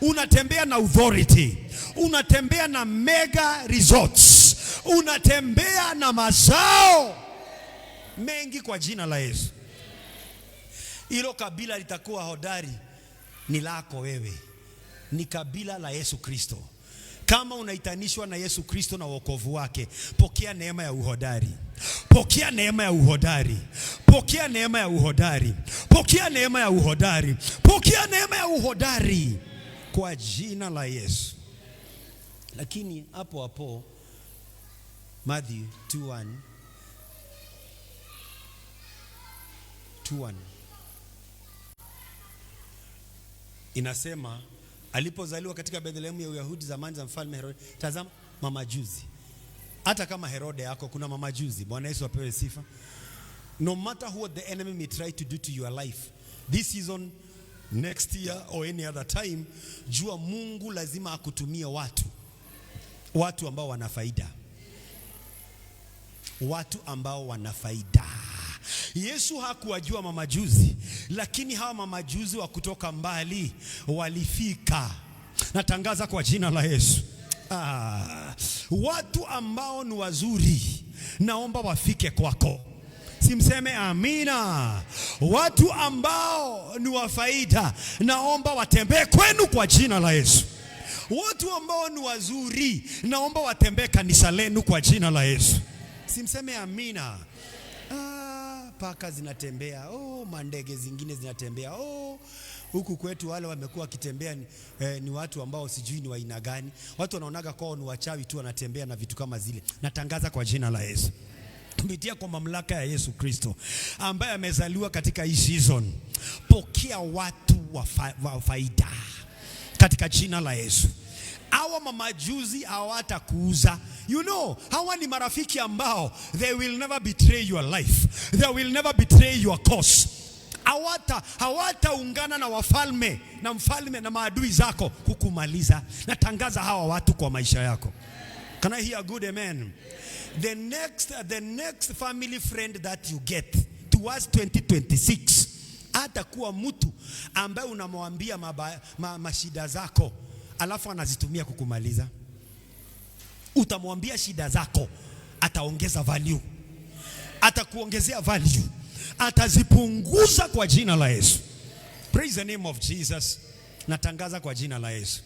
unatembea na authority, unatembea na mega resorts, unatembea na mazao mengi kwa jina la Yesu. Hilo kabila litakuwa hodari ni lako wewe, ni kabila la Yesu Kristo. Kama unaitanishwa na Yesu Kristo na wokovu wake, pokea neema ya uhodari. Pokea neema ya uhodari. Pokea neema ya uhodari. Pokea neema ya uhodari. Pokea neema ya uhodari kwa jina la Yesu. Lakini hapo Matthew 2:1 inasema, alipozaliwa katika Bethlehemu ya Uyahudi zamani za mfalme Herode. Tazama mamajuzi. Hata kama Herode yako kuna mamajuzi. Bwana Yesu apewe sifa. No matter what the enemy may try to do to your life this season, next year or any other time, jua Mungu lazima akutumie watu ambao wana faida. Watu ambao wana faida. Yesu hakuwajua mamajuzi, lakini hawa mamajuzi wa kutoka mbali walifika Natangaza kwa jina la Yesu. Watu ambao ni wazuri naomba wafike kwako. Simseme amina. Watu ambao ni wa faida naomba watembee kwenu kwa jina la Yesu. Watu ambao ni wazuri naomba watembee kanisa lenu kwa jina la Yesu. Simseme amina. Paka zinatembea, mandege zingine zinatembea. Huku kwetu wale wamekuwa wakitembea ni watu ambao sijui ni wa aina gani. Watu wanaonaga kwao ni wachawi tu, wanatembea na vitu kama zile. Natangaza kwa jina la Yesu, kupitia kwa mamlaka ya Yesu Kristo ambaye amezaliwa katika hii season, pokea watu wa faida katika jina la Yesu. Hawa mamajuzi hawatakuuza. Hawa ni marafiki ambao they will never betray your life. They will never betray your cause. Hawataungana na wafalme na mfalme na maadui zako kukumaliza. Natangaza hawa watu kwa maisha yako. Can I hear a good amen? The next family friend that you get towards 2026 atakuwa mtu ambaye unamwambia mashida zako alafu anazitumia kukumaliza. Utamwambia shida zako, ataongeza value, atakuongezea value, atazipunguza kwa jina la Yesu. Praise the name of Jesus. Natangaza kwa jina la Yesu.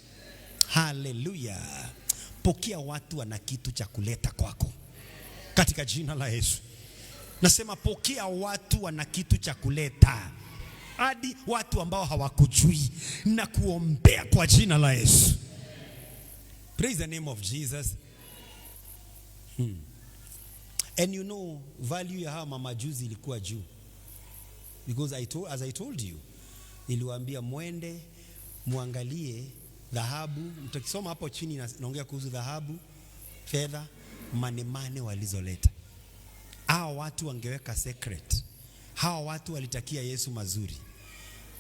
Hallelujah. Pokea watu wana kitu cha kuleta kwako katika jina la Yesu. Nasema pokea watu wana kitu cha kuleta, hadi watu ambao hawakujui na kuombea kwa jina la Yesu. Praise the name of Jesus. And value ya hawa mamajuzi ilikuwa juu, because as I told you, niliwaambia mwende muangalie dhahabu. Mtakisoma hapo chini naongea kuhusu dhahabu, fedha, manemane walizoleta. Hawa watu wangeweka secret. Hawa watu walitakia Yesu mazuri,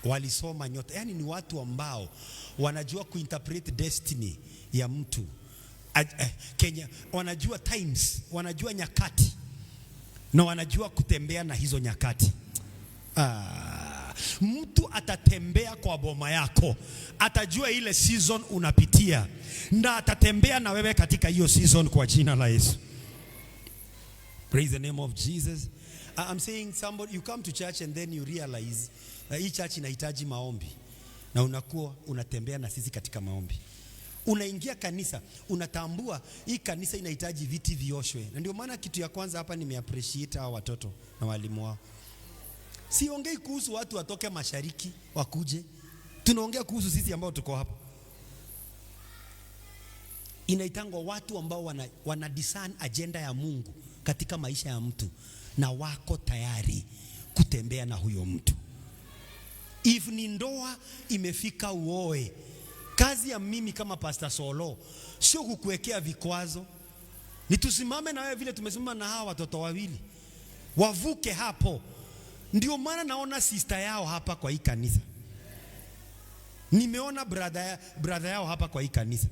walisoma nyota. Yani ni watu ambao wanajua kuinterpret destiny ya mtu. Kenya wanajua times, wanajua nyakati, na wanajua kutembea na hizo nyakati. Mtu atatembea kwa boma yako, atajua ile season unapitia, na atatembea na wewe katika hiyo season kwa jina la Yesu. Praise the name of Jesus. I'm saying somebody, you come to church and then you realize hii church inahitaji maombi, na unakuwa unatembea na sisi katika maombi. Unaingia kanisa, unatambua hii kanisa inahitaji viti vioshwe. Na ndio maana kitu ya kwanza hapa nimeappreciate hao watoto na walimu wao. Siongei kuhusu watu watoke mashariki wakuje. Tunaongea kuhusu sisi ambao tuko hapa. Inaitangwa watu ambao wana discern agenda ya Mungu katika maisha ya mtu, na wako tayari kutembea na huyo mtu. If ni ndoa imefika uoe, kazi ya mimi kama Pastor Solo sio kukuwekea vikwazo. Ni tusimame na wewe vile tumesimama na hawa watoto wawili, wavuke hapo. Ndio maana naona sister yao hapa kwa hii kanisa, nimeona brother yao hapa kwa hii kanisa,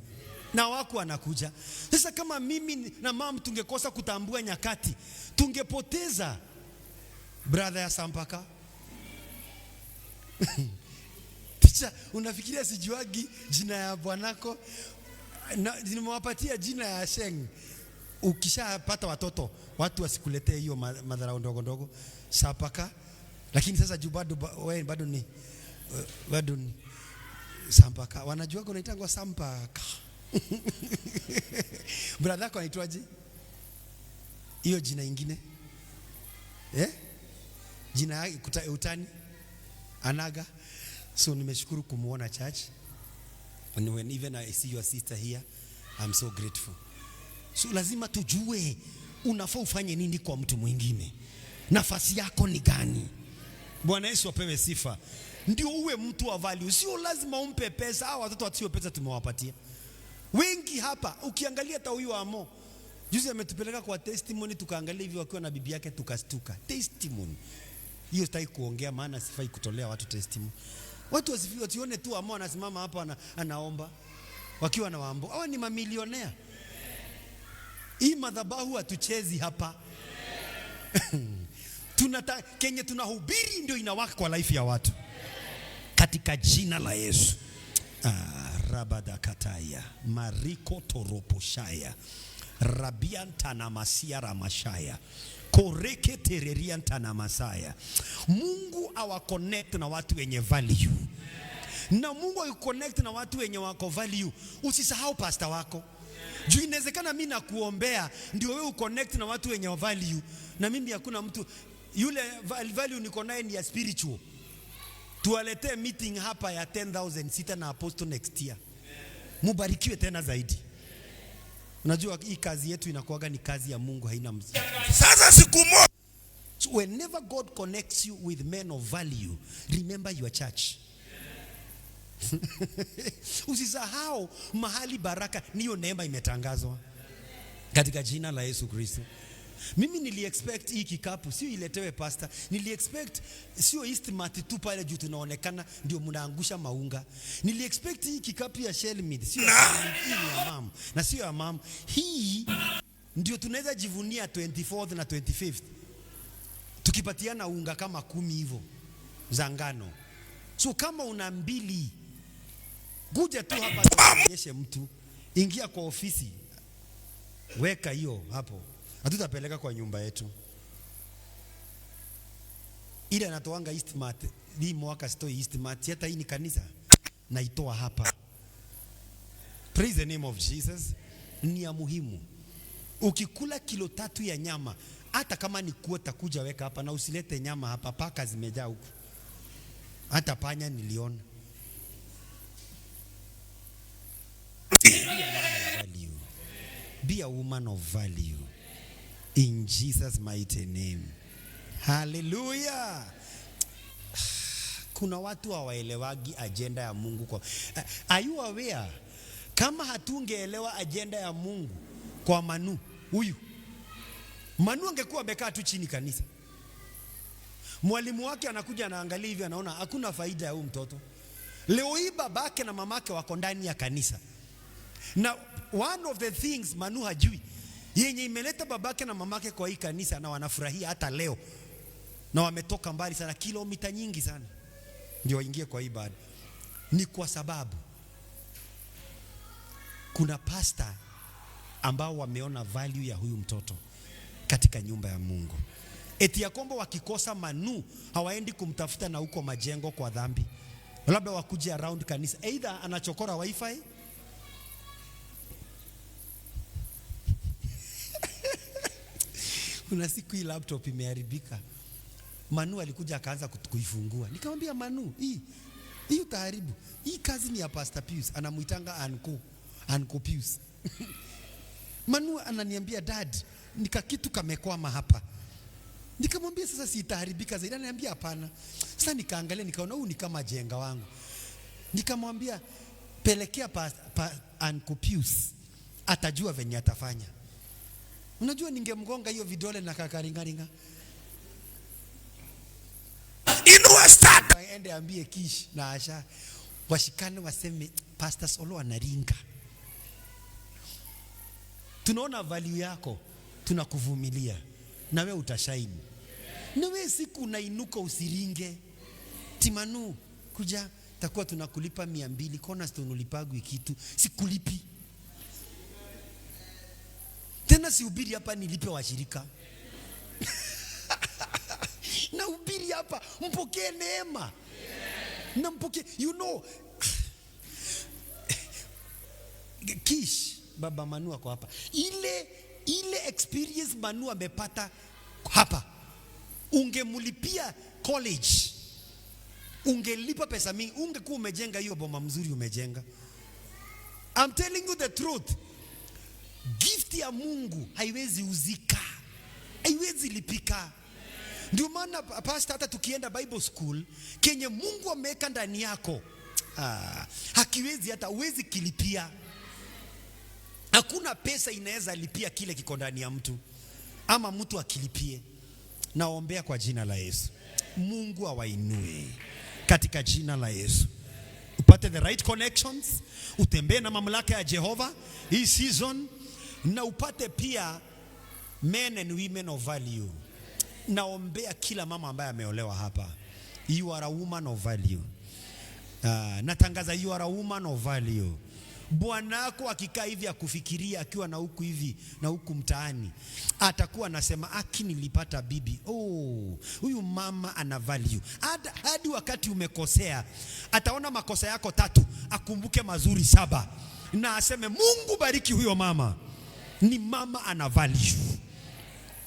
na wako anakuja. Sasa kama mimi na mama tungekosa kutambua nyakati, tungepoteza brother ya Sampaka. Ticha, unafikiria sijuagi jina ya bwanako? Nimewapatia jina ya Sheng. Ukishapata watoto, watu wasikuletee hiyo madharau ndogo ndogo. Sampaka. Lakini sasa juu bado ni Sampaka. Wanajua unaitangwa Sampaka. Brother yako anaitwaje? Hiyo jina ingine? Jina yake utani? Anaga. So nimeshukuru kumuona church. And when even I see your sister here, I'm so grateful. So lazima tujue unafaa ufanye nini kwa mtu mwingine. Nafasi yako ni gani? Bwana Yesu apewe sifa. Ndio uwe mtu wa value. Sio lazima umpe pesa. Hao watoto wasio pesa tumewapatia. Wengi hapa ukiangalia hata huyu Amo juzi ametupeleka kwa testimony, tukaangalia hivi wakiwa na bibi yake tukastuka. Testimony hiyo sitaki kuongea, maana sifai kutolea watu testimony. Watu wasione tu Amo anasimama hapa anaomba wakiwa na waambo. Hawa ni mamilionea. Hii madhabahu hatuchezi hapa. Kenye tunahubiri ndio inawaka kwa life ya watu katika jina la Yesu. Rabada kataya mariko toroposhaya rabianta na masia ramashaya koreke tererianta na masaya. Mungu awa connect na watu wenye value. Na Mungu ayu-connect na watu wenye wako value. Usisahau pastor wako. Juu inawezekana mimi nakuombea ndio wewe uconnect na watu wenye value, na mimi hakuna mtu yule value niko naye ni ya spiritual. Tuwaletee meeting hapa ya 10,000 sita na apostle next year. Mubarikiwe tena zaidi. Unajua hii kazi yetu inakuwaga ni kazi ya Mungu, haina mzigo. Sasa siku moja, so whenever God connects you with men of value, remember your church. Usisahau mahali baraka niyo neema imetangazwa katika jina la Yesu Kristo. Mimi niliexpect hii kikapu sio iletewe pastor, niliexpect sio Eastmart tu pale juu tunaonekana ndio mnaangusha maunga. Niliexpect hii kikapu ya Shelmid sio ya mam na sio ya mam. Hii ndio tunaweza jivunia 24th na 25th tukipatiana unga kama 10 hivyo za ngano. So kama una mbili, kuja tu hapa tuonyeshe mtu, ingia kwa ofisi, weka hiyo hapo, hatutapeleka kwa nyumba yetu. Ile anatoanga Eastmart, hii mwaka stoi Eastmart, hata hii ni kanisa naitoa hapa. Praise the name of Jesus. Ni ya muhimu. Ukikula kilo 3 ya nyama, hata kama ni kuota, kuja weka hapa, na usilete nyama hapa, paka zimejaa huku. Hata panya niliona. Be a woman of value in Jesus mighty name. Hallelujah. Kuna watu hawaelewagi agenda ya Mungu kwa. Are you aware? Kama hatungeelewa agenda ya Mungu kwa Manu, huyu Manu angekuwa amekaa tu chini kanisa. Mwalimu wake anakuja anaangalia hivi, anaona hakuna faida ya huyu mtoto. Leo hii babake na mamake wako ndani ya kanisa. Na one of the things Manu hajui yenye imeleta babake na mamake kwa hii kanisa, na wanafurahia hata leo, na wametoka mbali sana, kilomita nyingi sana ndio waingie kwa ibada, ni kwa sababu kuna pastor ambao wameona value ya huyu mtoto katika nyumba ya Mungu. Eti ya kwamba wakikosa Manu hawaendi kumtafuta na huko majengo kwa dhambi, labda wakuje around kanisa, either anachokora wifi kuna siku hii laptop imeharibika, Manu alikuja akaanza kuifungua. Nikamwambia Manu, hii utaharibu. Hii kazi ni ya Pastor Pius, anamuitanga Anko Pius. Manu ananiambia, dad, nika kitu kamekwama hapa. Nikamwambia sasa si itaharibika zaidi. Ananiambia hapana. Sasa nikaangalia nikaona huu ni kama jenga wangu. Nikamwambia pelekea Anko Pius, atajua venye atafanya. Unajua ningemgonga hiyo vidole na kakaringaringa. inua start. Aende ambie Kish na Asha washikane waseme Pastor Solo anaringa. Tunaona value yako, tunakuvumilia, na wewe utashaini. Na wewe siku unainuka usiringe. Timanu kuja takuwa tunakulipa 200, Cornerstone ulipagwi kitu, sikulipi. Tena sihubiri hapa nilipe washirika. Na hubiri hapa mpokee neema. Na mpokee, you know. Kish, baba Manu ako hapa. Ile experience Manu amepata hapa, ungemulipia college, ungelipa pesa mingi, ungekuwa umejenga hiyo boma mzuri umejenga. I'm telling you the truth. Gift ya Mungu haiwezi uzika, haiwezi lipika. Ndio maana pastor, hata tukienda Bible school, kenye Mungu ameweka ndani yako, hakiwezi hata uwezi kilipia. Hakuna pesa inaweza lipia kile kiko ndani ya mtu, ama mtu akilipie. Naombea kwa jina la Yesu, Mungu awainue katika jina la Yesu. Upate the right connections, utembee na mamlaka ya Jehova hii season, na upate pia men and women of value. Naombea kila mama ambaye ameolewa hapa, you are a woman of value. Natangaza you are a woman of value. Bwanako akikaa hivi akufikiria akiwa na huku hivi na huku mtaani, atakuwa anasema nilipata bibi. Huyu mama ana value. Hadi wakati umekosea, ataona makosa yako 3, akumbuke mazuri 7 na aseme Mungu bariki huyo mama. Ni mama ana value.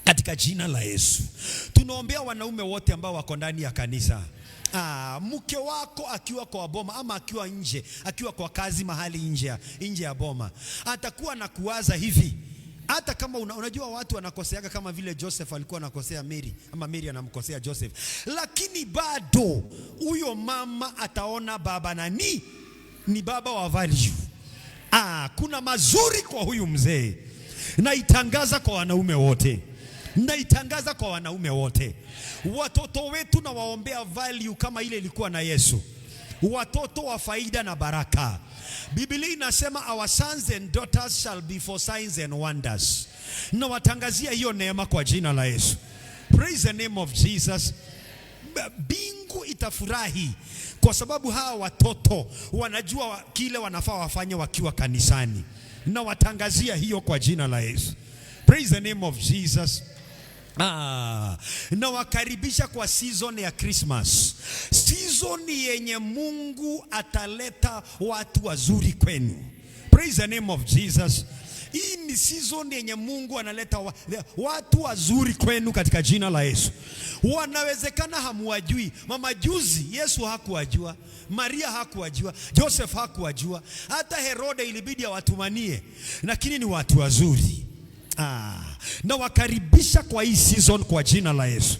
Katika jina la Yesu. Tunaombea wanaume wote ambao wako ndani ya kanisa. Mke wako akiwa kwa boma ama akiwa nje, akiwa kwa kazi mahali nje ya boma, atakuwa na kuwaza hivi. Hata kama unajua watu wanakoseaga kama vile Joseph alikuwa anakosea Mary, ama Mary anamkosea Joseph, lakini bado huyo mama ataona baba ni baba wa value. Kuna mazuri kwa huyu mzee. Naitangaza kwa wanaume wote. Naitangaza kwa wanaume wote. Watoto wetu na waombea value kama ile ilikuwa na Yesu. Watoto wa faida na baraka. Biblia inasema our sons and daughters shall be for signs and wonders. Na watangazia hiyo neema kwa jina la Yesu. Praise the name of Jesus. Bingu itafurahi kwa sababu hawa watoto wanajua kile wanafaa wafanye wakiwa kanisani. Na watangazia hiyo kwa jina la Yesu. Praise the name of Jesus. Na wakaribisha kwa season ya Christmas. Season yenye Mungu ataleta watu wazuri kwenu. Praise the name of Jesus. Hii ni season yenye Mungu analeta watu wazuri kwenu katika jina la Yesu. Wanawezekana hamuwajui. Mama juzi Yesu hakuwajua, Maria hakuwajua, Joseph hakuwajua, hata Herode ilibidi awatumanie, lakini ni watu wazuri. Na wakaribisha kwa hii season kwa jina la Yesu.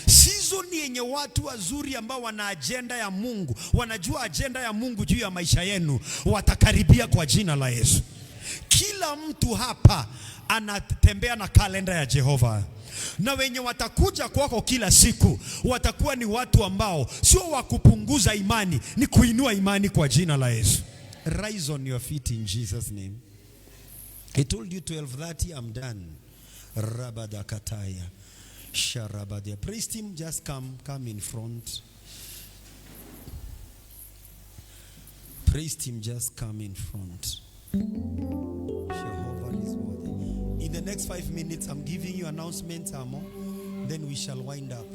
Season yenye watu wazuri ambao wana agenda ya Mungu, wanajua agenda ya Mungu juu ya maisha yenu, watakaribia kwa jina la Yesu. Kila mtu hapa anatembea na kalenda ya Jehova. Na wenye watakuja kwako kila siku watakuwa ni watu ambao sio wa kupunguza imani, ni kuinua imani kwa jina la Yesu. Rise on your feet in Jesus name. I told you 12:30 I'm done. Rabadakataya. Sharabadia. Praise team, just come in front. Praise team, just come in front. Jehovah is worthy. In the next 5 minutes, I'm giving you announcements, Amo. Then we shall wind up.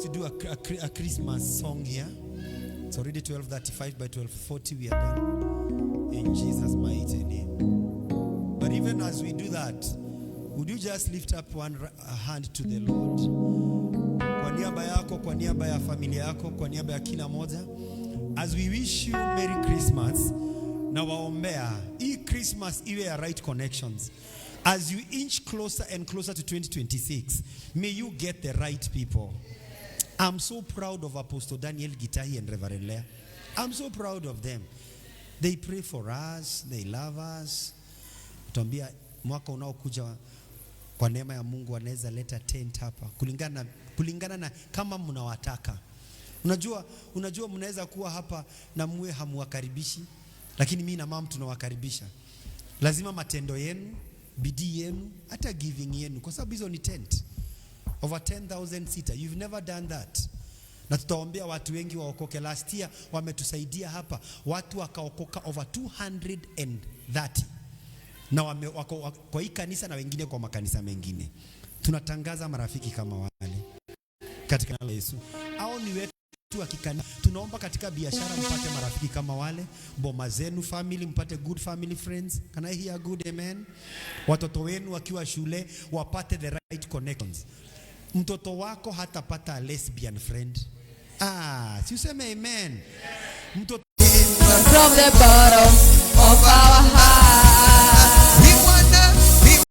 To do a Christmas song here. It's already 12:35. By 12:40 we are done. In Jesus' mighty name. But even as we do that, would you just lift up one hand to the Lord? Kwa niaba yako, kwa niaba ya familia yako, kwa niaba ya kila moja, as we wish you Merry Christmas, na waombea hii Christmas iwe ya right connections. As you inch closer and closer to 2026, may you get the right people. I'm so proud of Apostle Daniel Gitahi and Reverend Leah. I'm so proud of them. They pray for us, they love us. Tuambia mwaka unaokuja kwa neema ya Mungu wanaweza leta tent hapa kulingana na kama mnawataka. Unajua mnaweza kuwa hapa na muwe hamuwakaribishi, lakini mimi na mama tunawakaribisha. Lazima matendo yenu, bidii yenu, hata giving yenu, kwa sababu hizo ni tent. Over 10,000 seater. You've never done that. Na tutaombea watu wengi waokoke. Last year wametusaidia hapa. Watu wakaokoka over 230. Na wako kwa hii kanisa na wengine kwa makanisa mengine. Tunatangaza marafiki kama wale katika jina la Yesu. Hao ni wetu wa kikanisa. Tunaomba katika biashara mpate marafiki kama wale. Boma zenu family mpate good family friends. Can I hear good amen? Watoto wenu wakiwa shule wapate the right connections. Mtoto wako hatapata a lesbian friend. Si useme amen. Mtoto from the bottom